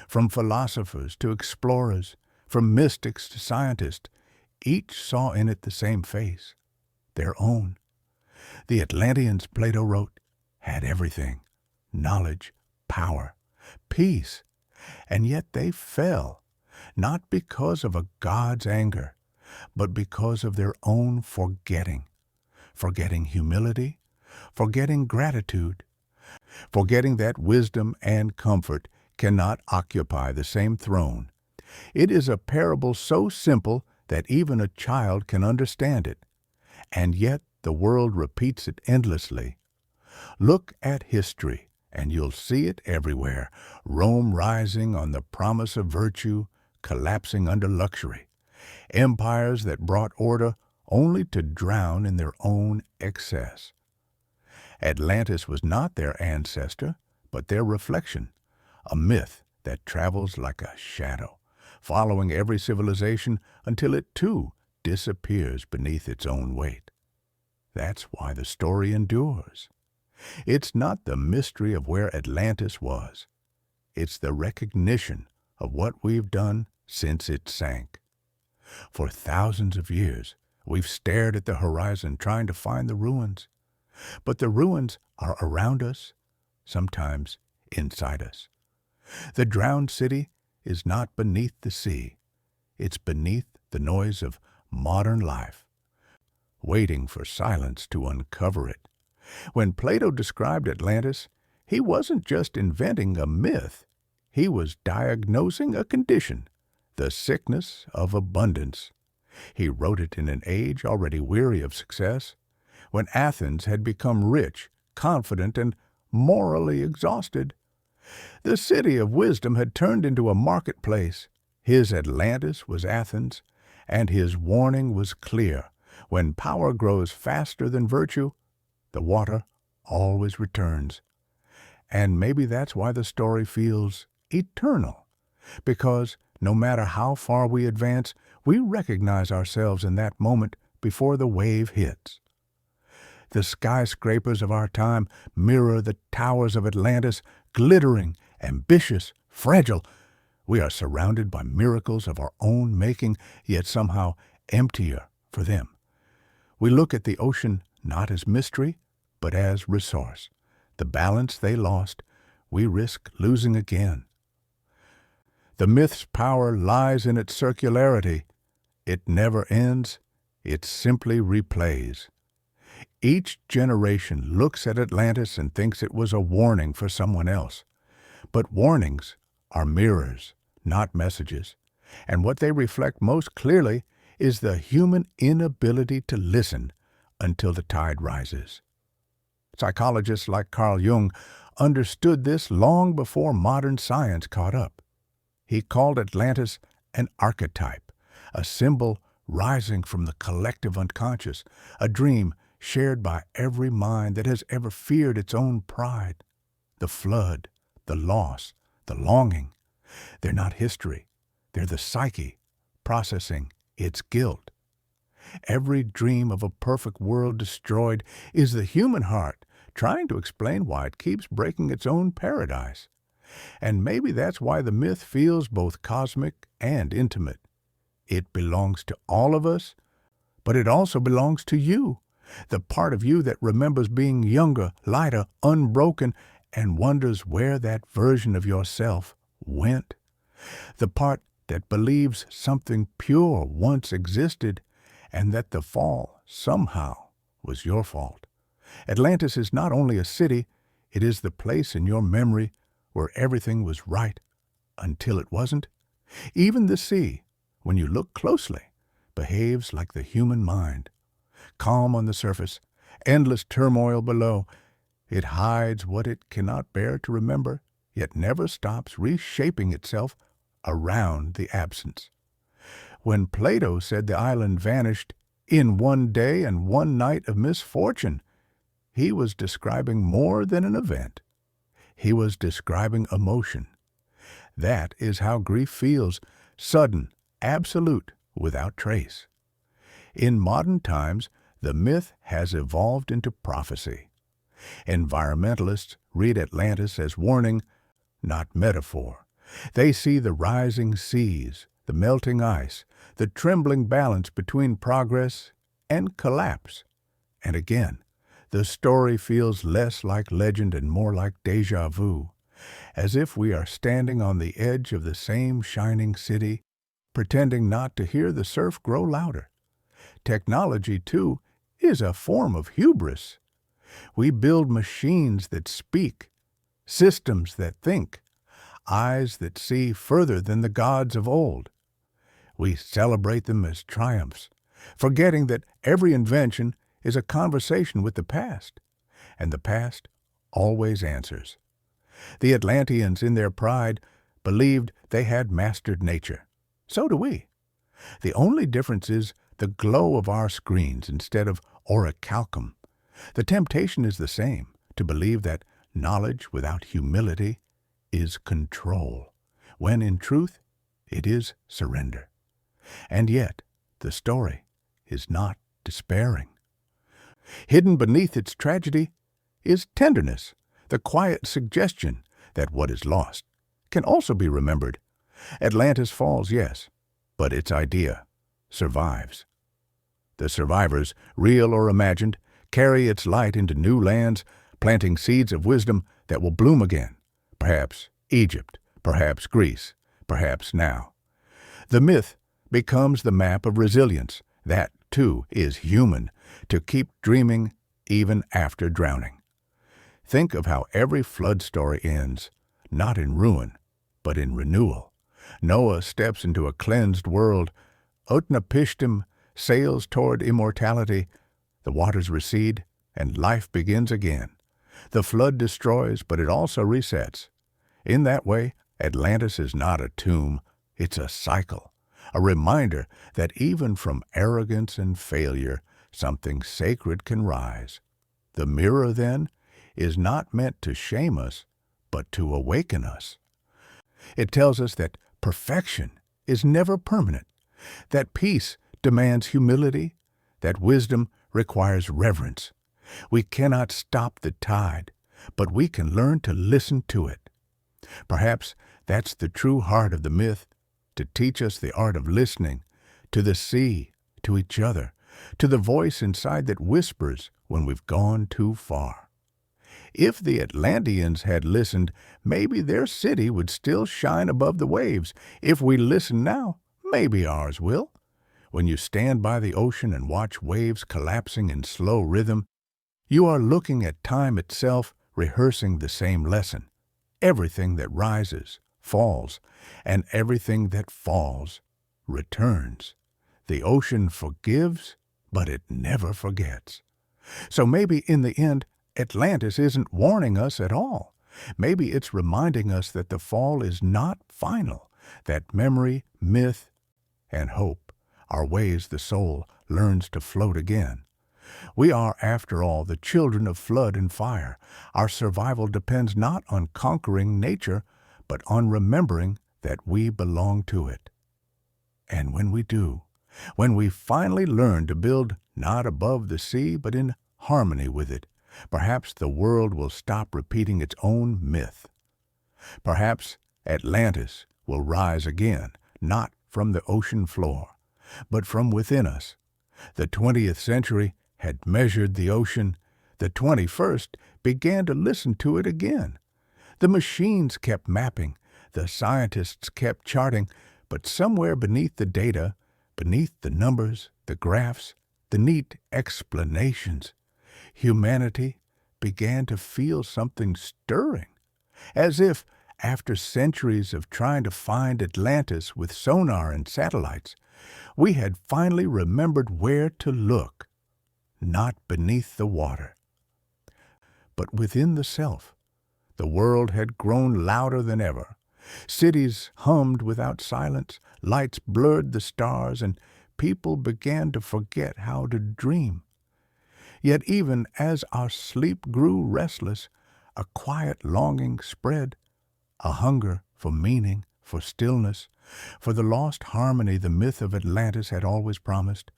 From philosophers to explorers, from mystics to scientists, each saw in it the same face, their own. The Atlanteans, Plato wrote, had everything: knowledge, power, peace, and yet they fell, not because of a god's anger, but because of their own forgetting humility, forgetting gratitude, forgetting that wisdom and comfort cannot occupy the same throne. It is a parable so simple that even a child can understand it, and yet the world repeats it endlessly. Look at history, and you'll see it everywhere. Rome rising on the promise of virtue, collapsing under luxury. Empires that brought order only to drown in their own excess. Atlantis was not their ancestor, but their reflection, a myth that travels like a shadow, following every civilization until it too disappears beneath its own weight. That's why the story endures. It's not the mystery of where Atlantis was. It's the recognition of what we've done since it sank. For thousands of years, we've stared at the horizon trying to find the ruins. But the ruins are around us, sometimes inside us. The drowned city is not beneath the sea. It's beneath the noise of modern life, waiting for silence to uncover it. When Plato described Atlantis, he wasn't just inventing a myth. He was diagnosing a condition, the sickness of abundance. He wrote it in an age already weary of success, when Athens had become rich, confident, and morally exhausted. The city of wisdom had turned into a marketplace. His Atlantis was Athens, and his warning was clear. When power grows faster than virtue, the water always returns. And maybe that's why the story feels eternal, because no matter how far we advance, we recognize ourselves in that moment before the wave hits. The skyscrapers of our time mirror the towers of Atlantis, glittering, ambitious, fragile. We are surrounded by miracles of our own making, yet somehow emptier for them. We look at the ocean not as mystery, but as resource. The balance they lost, we risk losing again. The myth's power lies in its circularity. It never ends, it simply replays. Each generation looks at Atlantis and thinks it was a warning for someone else. But warnings are mirrors, not messages. And what they reflect most clearly is the human inability to listen until the tide rises. Psychologists like Carl Jung understood this long before modern science caught up. He called Atlantis an archetype, a symbol rising from the collective unconscious, a dream shared by every mind that has ever feared its own pride. The flood, the loss, the longing, they're not history. They're the psyche processing its guilt. Every dream of a perfect world destroyed is the human heart trying to explain why it keeps breaking its own paradise. And maybe that's why the myth feels both cosmic and intimate. It belongs to all of us, but it also belongs to you, the part of you that remembers being younger, lighter, unbroken, and wonders where that version of yourself went. The part that believes something pure once existed and that the fall somehow was your fault. Atlantis is not only a city, it is the place in your memory where everything was right until it wasn't. Even the sea, when you look closely, behaves like the human mind. Calm on the surface, Endless turmoil below. It hides what it cannot bear to remember, yet never stops reshaping itself around the absence. When Plato said the island vanished in one day and one night of misfortune, he was describing more than an event. He was describing emotion. That is how grief feels, sudden, absolute, without trace. In modern times, the myth has evolved into prophecy. Environmentalists read Atlantis as warning, not metaphor. They see the rising seas, the melting ice, the trembling balance between progress and collapse. And again, the story feels less like legend and more like déjà vu, as if we are standing on the edge of the same shining city, pretending not to hear the surf grow louder. Technology, too, is a form of hubris. We build machines that speak, systems that think, eyes that see further than the gods of old. We celebrate them as triumphs, forgetting that every invention is a conversation with the past, and the past always answers. The Atlanteans, in their pride, believed they had mastered nature. So do we. The only difference is the glow of our screens instead of orichalcum. The temptation is the same, to believe that knowledge without humility is control, when in truth it is surrender. And yet, the story is not despairing. Hidden beneath its tragedy is tenderness, the quiet suggestion that what is lost can also be remembered. Atlantis falls, yes, but its idea survives. The survivors, real or imagined, carry its light into new lands, planting seeds of wisdom that will bloom again. Perhaps Egypt, perhaps Greece, perhaps now. The myth becomes the map of resilience. That, too, is human, to keep dreaming even after drowning. Think of how every flood story ends, not in ruin, but in renewal. Noah steps into a cleansed world. Utnapishtim sails toward immortality. The waters recede, and life begins again. The flood destroys, but it also resets. In that way, Atlantis is not a tomb, it's a cycle, a reminder that even from arrogance and failure, something sacred can rise. The mirror, then, is not meant to shame us, but to awaken us. It tells us that perfection is never permanent, that peace demands humility, that wisdom requires reverence. We cannot stop the tide, but we can learn to listen to it. Perhaps that's the true heart of the myth, to teach us the art of listening, to the sea, to each other, to the voice inside that whispers when we've gone too far. If the Atlanteans had listened, maybe their city would still shine above the waves. If we listen now, maybe ours will. When you stand by the ocean and watch waves collapsing in slow rhythm, you are looking at time itself rehearsing the same lesson. Everything that rises falls, and everything that falls returns. The ocean forgives, but it never forgets. So maybe in the end, Atlantis isn't warning us at all. Maybe it's reminding us that the fall is not final, that memory, myth, and hope are ways the soul learns to float again. We are, after all, the children of flood and fire. Our survival depends not on conquering nature, but on remembering that we belong to it. And when we do, when we finally learn to build not above the sea, but in harmony with it, perhaps the world will stop repeating its own myth. Perhaps Atlantis will rise again, not from the ocean floor, but from within us. The 20th century had measured the ocean. The 21st began to listen to it again. The machines kept mapping, the scientists kept charting, but somewhere beneath the data, beneath the numbers, the graphs, the neat explanations, humanity began to feel something stirring, as if, after centuries of trying to find Atlantis with sonar and satellites, we had finally remembered where to look. not beneath the water. But within the self, the world had grown louder than ever. Cities hummed without silence, lights blurred the stars, and people began to forget how to dream. Yet even as our sleep grew restless, a quiet longing spread, a hunger for meaning, for stillness, for the lost harmony the myth of Atlantis had always promised.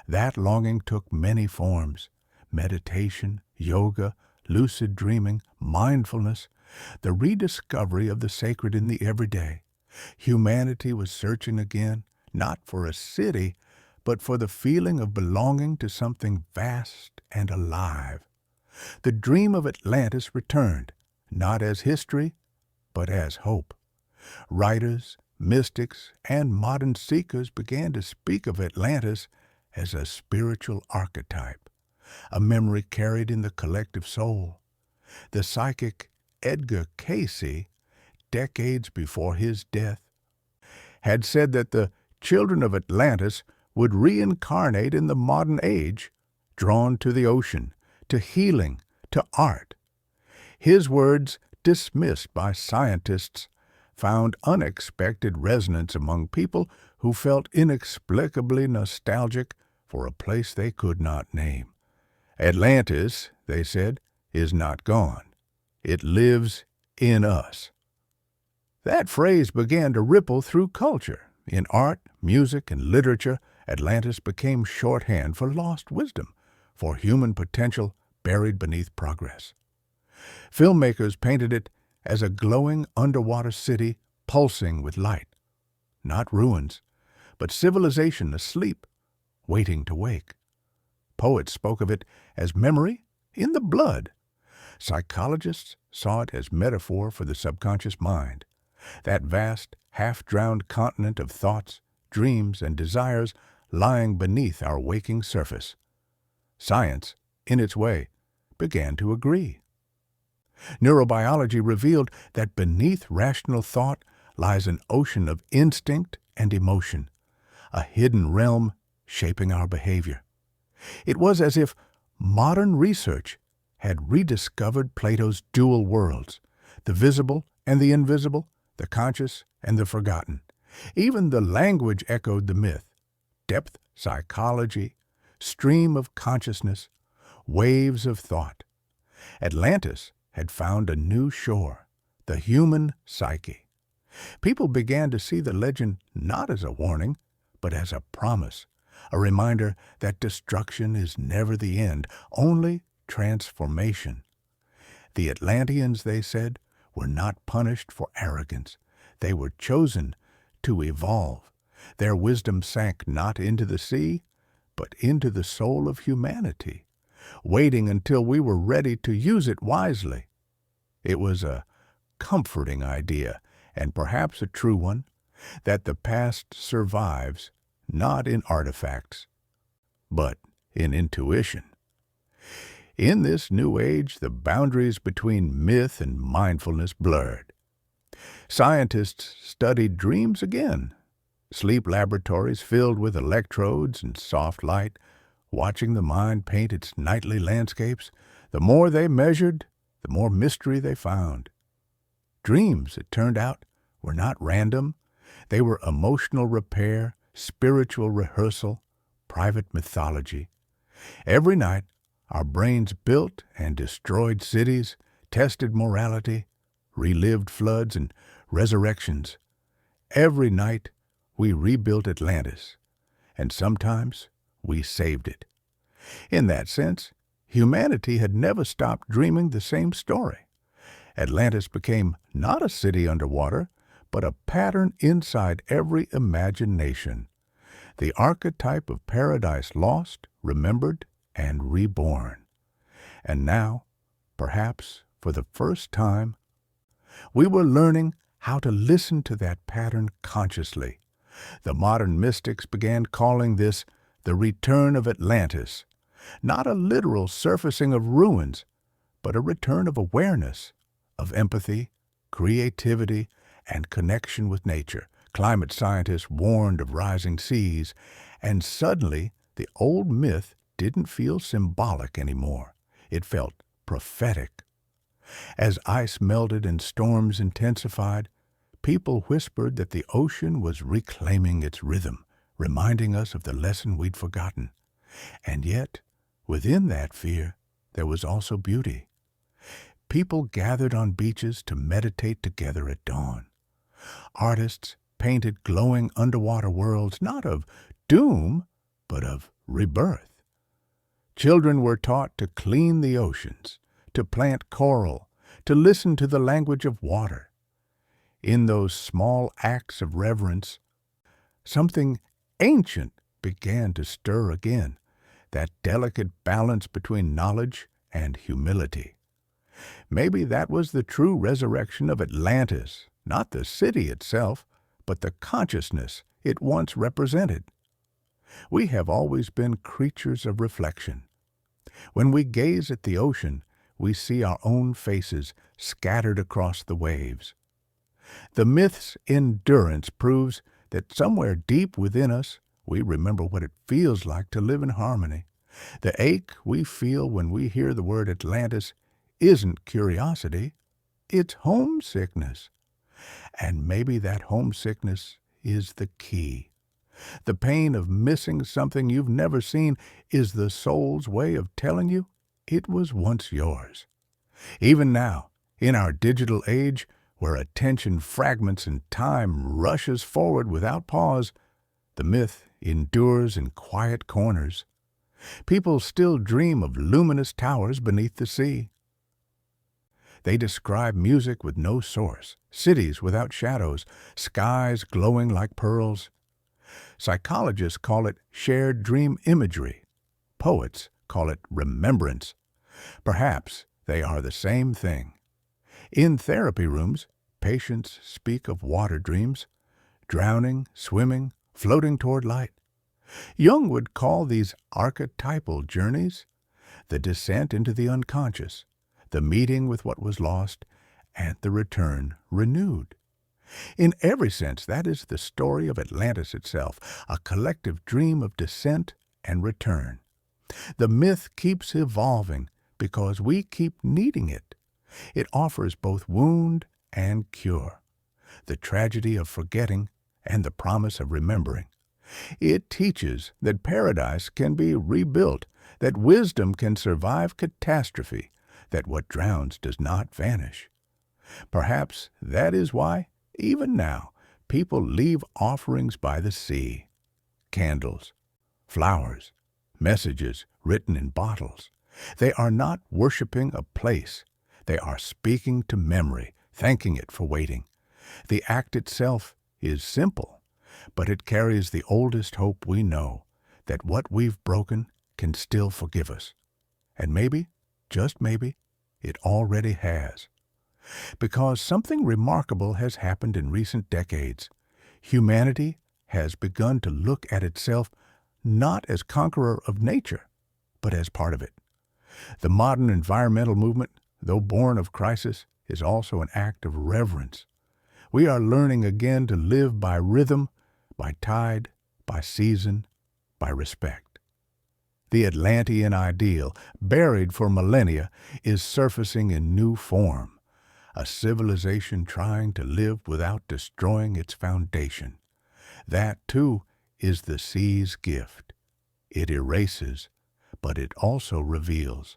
That longing took many forms: meditation, yoga, lucid dreaming, mindfulness, the rediscovery of the sacred in the everyday. Humanity was searching again, not for a city, but for the feeling of belonging to something vast and alive. The dream of Atlantis returned, not as history, but as hope. Writers, mystics, and modern seekers began to speak of Atlantis as a spiritual archetype, a memory carried in the collective soul. The psychic Edgar Cayce, decades before his death, had said that the children of Atlantis would reincarnate in the modern age, drawn to the ocean, to healing, to art. His words, dismissed by scientists, found unexpected resonance among people who felt inexplicably nostalgic for a place they could not name. Atlantis, they said, is not gone. It lives in us. That phrase began to ripple through culture. In art, music, and literature, Atlantis became shorthand for lost wisdom, for human potential buried beneath progress. Filmmakers painted it as a glowing underwater city pulsing with light. Not ruins, but civilization asleep, waiting to wake. Poets spoke of it as memory in the blood. Psychologists saw it as metaphor for the subconscious mind, that vast, half-drowned continent of thoughts, dreams, and desires lying beneath our waking surface. Science, in its way, began to agree. Neurobiology revealed that beneath rational thought lies an ocean of instinct and emotion, a hidden realm shaping our behavior. It was as if modern research had rediscovered Plato's dual worlds, the visible and the invisible, the conscious and the forgotten. Even the language echoed the myth: depth psychology, stream of consciousness, waves of thought. Atlantis had found a new shore, the human psyche. People began to see the legend not as a warning, but as a promise, a reminder that destruction is never the end, only transformation. The Atlanteans, they said, were not punished for arrogance. They were chosen to evolve. Their wisdom sank not into the sea, but into the soul of humanity, waiting until we were ready to use it wisely. It was a comforting idea, and perhaps a true one, that the past survives not in artifacts, but in intuition. In this new age, the boundaries between myth and mindfulness blurred. Scientists studied dreams again, sleep laboratories filled with electrodes and soft light, watching the mind paint its nightly landscapes. The more they measured, the more mystery they found. Dreams, it turned out, were not random. They were emotional repair, spiritual rehearsal, private mythology. Every night, our brains built and destroyed cities, tested morality, relived floods and resurrections. Every night, we rebuilt Atlantis, and sometimes we saved it. In that sense, humanity had never stopped dreaming the same story. Atlantis became not a city underwater, but a pattern inside every imagination, the archetype of paradise lost, remembered, and reborn. And now, perhaps for the first time, we were learning how to listen to that pattern consciously. The modern mystics began calling this the return of Atlantis, not a literal surfacing of ruins, but a return of awareness, of empathy, creativity, and connection with nature. Climate scientists warned of rising seas, and suddenly the old myth didn't feel symbolic anymore. It felt prophetic. As ice melted and storms intensified, people whispered that the ocean was reclaiming its rhythm, reminding us of the lesson we'd forgotten. And yet, within that fear, there was also beauty. People gathered on beaches to meditate together at dawn. Artists painted glowing underwater worlds not of doom, but of rebirth. Children were taught to clean the oceans, to plant coral, to listen to the language of water. In those small acts of reverence, something ancient began to stir again, that delicate balance between knowledge and humility. Maybe that was the true resurrection of Atlantis, not the city itself, but the consciousness it once represented. We have always been creatures of reflection. When we gaze at the ocean, we see our own faces scattered across the waves. The myth's endurance proves that somewhere deep within us, we remember what it feels like to live in harmony. The ache we feel when we hear the word Atlantis isn't curiosity, it's homesickness. And maybe that homesickness is the key. The pain of missing something you've never seen is the soul's way of telling you it was once yours. Even now, in our digital age, where attention fragments and time rushes forward without pause, the myth endures in quiet corners. People still dream of luminous towers beneath the sea. They describe music with no source, cities without shadows, skies glowing like pearls. Psychologists call it shared dream imagery. Poets call it remembrance. Perhaps they are the same thing. In therapy rooms, patients speak of water dreams, drowning, swimming, floating toward light. Jung would call these archetypal journeys the descent into the unconscious, the meeting with what was lost, and the return renewed. In every sense, that is the story of Atlantis itself, a collective dream of descent and return. The myth keeps evolving because we keep needing it. It offers both wound and cure, the tragedy of forgetting and the promise of remembering. It teaches that paradise can be rebuilt, that wisdom can survive catastrophe, that what drowns does not vanish. Perhaps that is why, even now, people leave offerings by the sea. Candles, flowers, messages written in bottles. They are not worshiping a place. They are speaking to memory, thanking it for waiting. The act itself is simple, but it carries the oldest hope we know, that what we've broken can still forgive us. And maybe, just maybe, it already has. Because something remarkable has happened in recent decades. Humanity has begun to look at itself not as conqueror of nature, but as part of it. The modern environmental movement, though born of crisis, is also an act of reverence. We are learning again to live by rhythm, by tide, by season, by respect. The Atlantean ideal, buried for millennia, is surfacing in new form. A civilization trying to live without destroying its foundation. That, too, is the sea's gift. It erases, but it also reveals.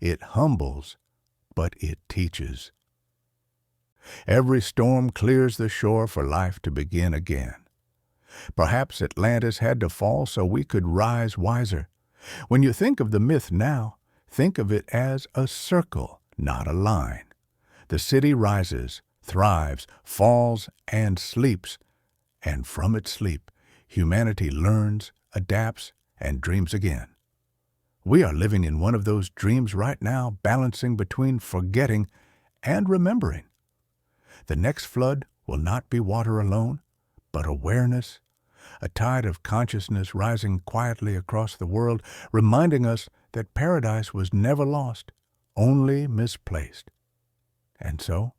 It humbles, but it teaches. Every storm clears the shore for life to begin again. Perhaps Atlantis had to fall so we could rise wiser. When you think of the myth now, think of it as a circle, not a line. The city rises, thrives, falls, and sleeps. And from its sleep, humanity learns, adapts, and dreams again. We are living in one of those dreams right now, balancing between forgetting and remembering. The next flood will not be water alone, but awareness, a tide of consciousness rising quietly across the world, reminding us that paradise was never lost, only misplaced. And so,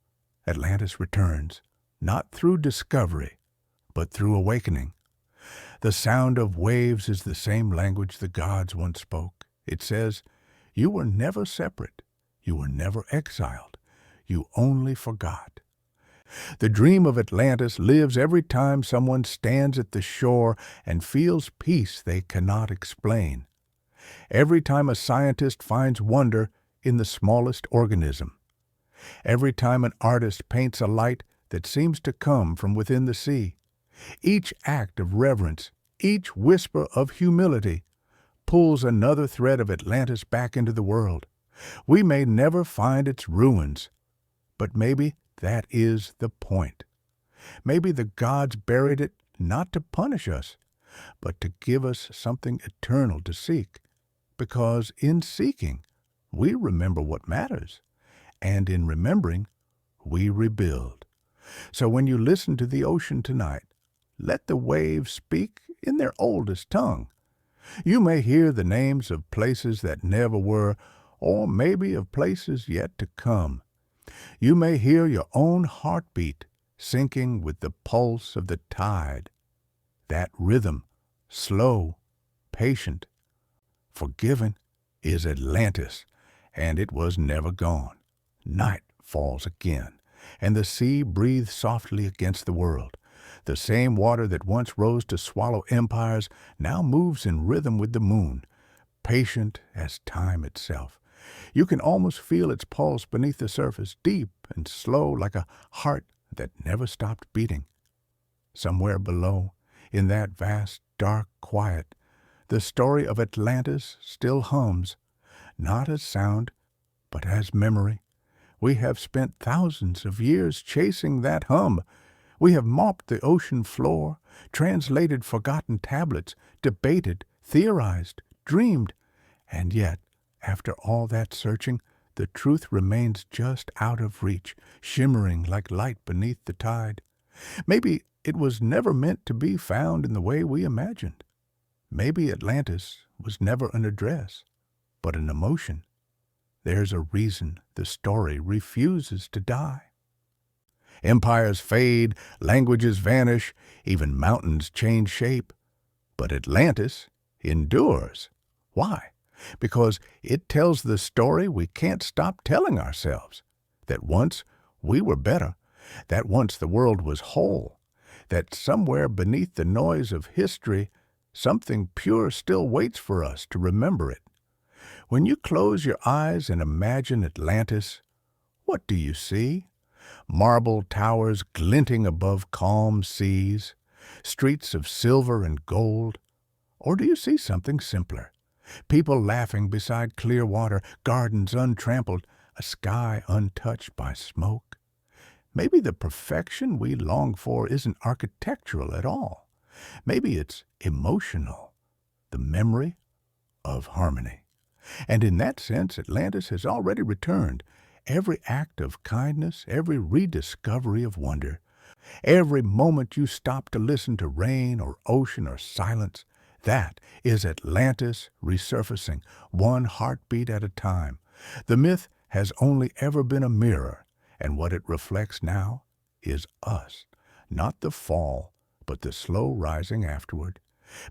Atlantis returns, not through discovery, but through awakening. The sound of waves is the same language the gods once spoke. It says, "You were never separate. You were never exiled. You only forgot." The dream of Atlantis lives every time someone stands at the shore and feels peace they cannot explain. Every time a scientist finds wonder in the smallest organism. Every time an artist paints a light that seems to come from within the sea. Each act of reverence, each whisper of humility, pulls another thread of Atlantis back into the world. We may never find its ruins, but maybe that is the point. Maybe the gods buried it not to punish us, but to give us something eternal to seek. Because in seeking, we remember what matters, and in remembering, we rebuild. So when you listen to the ocean tonight, let the waves speak in their oldest tongue. You may hear the names of places that never were, or maybe of places yet to come. You may hear your own heartbeat syncing with the pulse of the tide. That rhythm, slow, patient, forgiven, is Atlantis, and it was never gone. Night falls again, and the sea breathes softly against the world. The same water that once rose to swallow empires now moves in rhythm with the moon, patient as time itself. You can almost feel its pulse beneath the surface, deep and slow like a heart that never stopped beating. Somewhere below, in that vast, dark quiet, the story of Atlantis still hums, not as sound, but as memory. We have spent thousands of years chasing that hum. We have mopped the ocean floor, translated forgotten tablets, debated, theorized, dreamed, and yet, after all that searching, the truth remains just out of reach, shimmering like light beneath the tide. Maybe it was never meant to be found in the way we imagined. Maybe Atlantis was never an address, but an emotion. There's a reason the story refuses to die. Empires fade, languages vanish, even mountains change shape. But Atlantis endures. Why? Because it tells the story we can't stop telling ourselves, that once we were better, that once the world was whole, that somewhere beneath the noise of history, something pure still waits for us to remember it. When you close your eyes and imagine Atlantis, what do you see? Marble towers glinting above calm seas, streets of silver and gold? Or do you see something simpler? People laughing beside clear water, gardens untrampled, a sky untouched by smoke? Maybe the perfection we long for isn't architectural at all. Maybe it's emotional, the memory of harmony. And in that sense, Atlantis has already returned. Every act of kindness, every rediscovery of wonder, every moment you stop to listen to rain or ocean or silence, that is Atlantis resurfacing, one heartbeat at a time. The myth has only ever been a mirror, and what it reflects now is us, not the fall, but the slow rising afterward.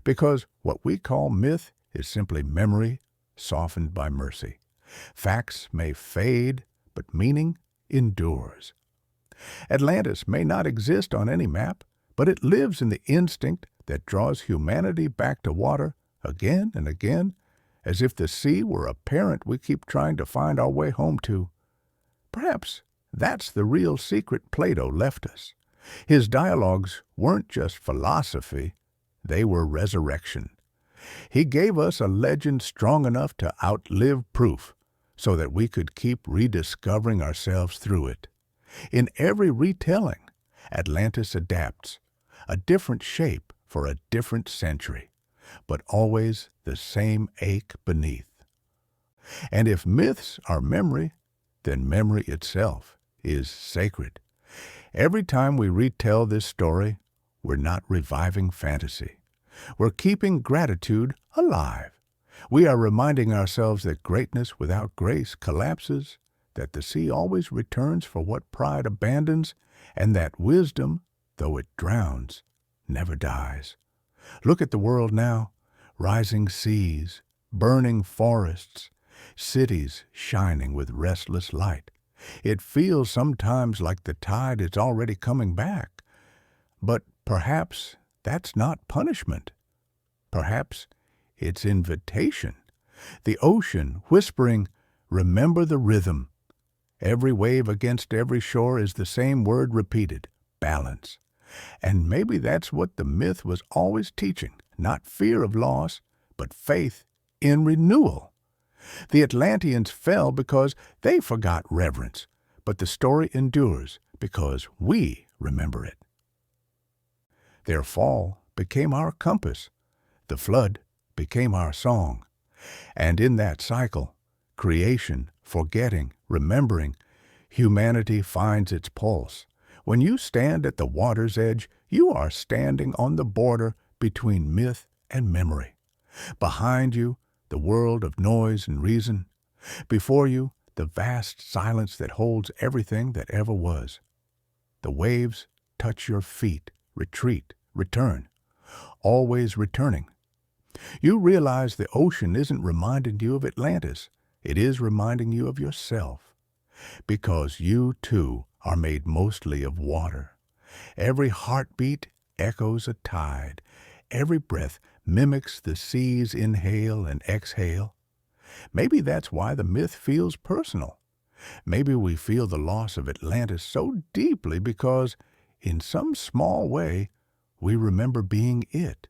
Because what we call myth is simply memory softened by mercy. Facts may fade, but meaning endures. Atlantis may not exist on any map, but it lives in the instinct that draws humanity back to water again and again, as if the sea were a parent we keep trying to find our way home to. Perhaps that's the real secret Plato left us. His dialogues weren't just philosophy, they were resurrection. He gave us a legend strong enough to outlive proof, so that we could keep rediscovering ourselves through it. In every retelling, Atlantis adapts, a different shape for a different century, but always the same ache beneath. And if myths are memory, then memory itself is sacred. Every time we retell this story, we're not reviving fantasy. We're keeping gratitude alive. We are reminding ourselves that greatness without grace collapses, that the sea always returns for what pride abandons, and that wisdom, though it drowns, never dies. Look at the world now, rising seas, burning forests, cities shining with restless light. It feels sometimes like the tide is already coming back. But perhaps that's not punishment. Perhaps it's invitation. The ocean whispering, remember the rhythm. Every wave against every shore is the same word repeated, balance. And maybe that's what the myth was always teaching, not fear of loss, but faith in renewal. The Atlanteans fell because they forgot reverence, but the story endures because we remember it. Their fall became our compass. The flood became our song. And in that cycle, creation, forgetting, remembering, humanity finds its pulse. When you stand at the water's edge, you are standing on the border between myth and memory. Behind you, the world of noise and reason. Before you, the vast silence that holds everything that ever was. The waves touch your feet, retreat, return, always returning. You realize the ocean isn't reminding you of Atlantis. It is reminding you of yourself. Because you, too, are made mostly of water. Every heartbeat echoes a tide. Every breath mimics the sea's inhale and exhale. Maybe that's why the myth feels personal. Maybe we feel the loss of Atlantis so deeply because, in some small way, we remember being it.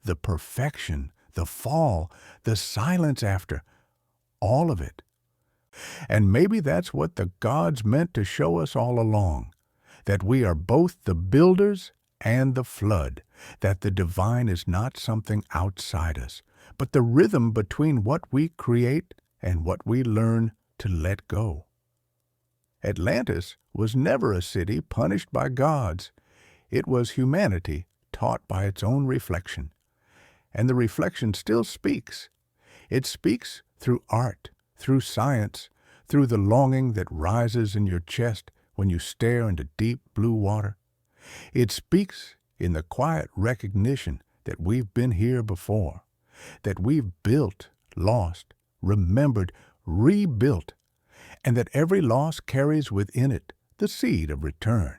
The perfection, the fall, the silence after, all of it. And maybe that's what the gods meant to show us all along, that we are both the builders and the flood, that the divine is not something outside us, but the rhythm between what we create and what we learn to let go. Atlantis was never a city punished by gods. It was humanity taught by its own reflection. And the reflection still speaks. It speaks through art, through science, through the longing that rises in your chest when you stare into deep blue water. It speaks in the quiet recognition that we've been here before, that we've built, lost, remembered, rebuilt, and that every loss carries within it the seed of return.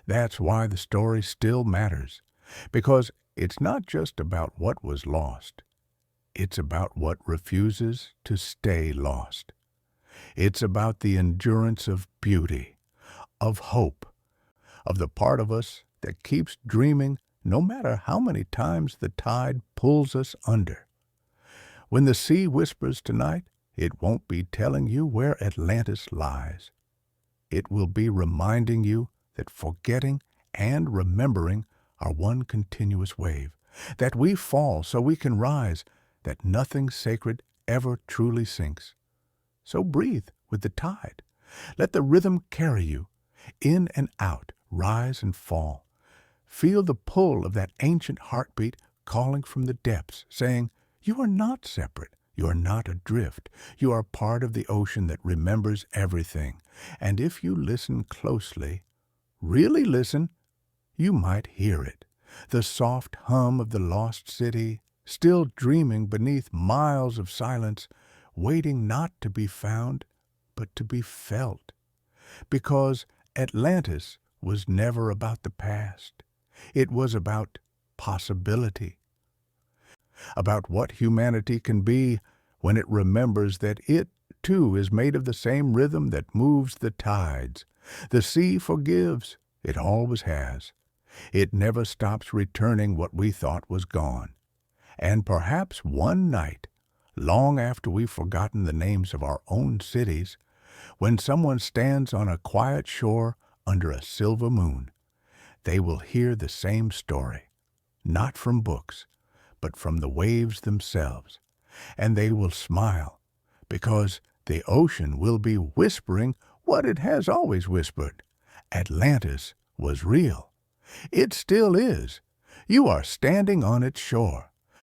That's why the story still matters, because it's not just about what was lost. It's about what refuses to stay lost. It's about the endurance of beauty, of hope, of the part of us that keeps dreaming no matter how many times the tide pulls us under. When the sea whispers tonight, it won't be telling you where Atlantis lies. It will be reminding you that forgetting and remembering are one continuous wave, that we fall so we can rise, that nothing sacred ever truly sinks. So breathe with the tide. Let the rhythm carry you, in and out, rise and fall. Feel the pull of that ancient heartbeat calling from the depths, saying, you are not separate, you are not adrift, you are part of the ocean that remembers everything. And if you listen closely, really listen, you might hear it, the soft hum of the lost city, still dreaming beneath miles of silence, waiting not to be found, but to be felt. Because Atlantis was never about the past. It was about possibility, about what humanity can be when it remembers that it, too, is made of the same rhythm that moves the tides. The sea forgives. It always has. It never stops returning what we thought was gone. And perhaps one night, long after we've forgotten the names of our own cities, when someone stands on a quiet shore under a silver moon, they will hear the same story, not from books, but from the waves themselves. And they will smile, because the ocean will be whispering what it has always whispered. Atlantis was real. It still is. You are standing on its shore.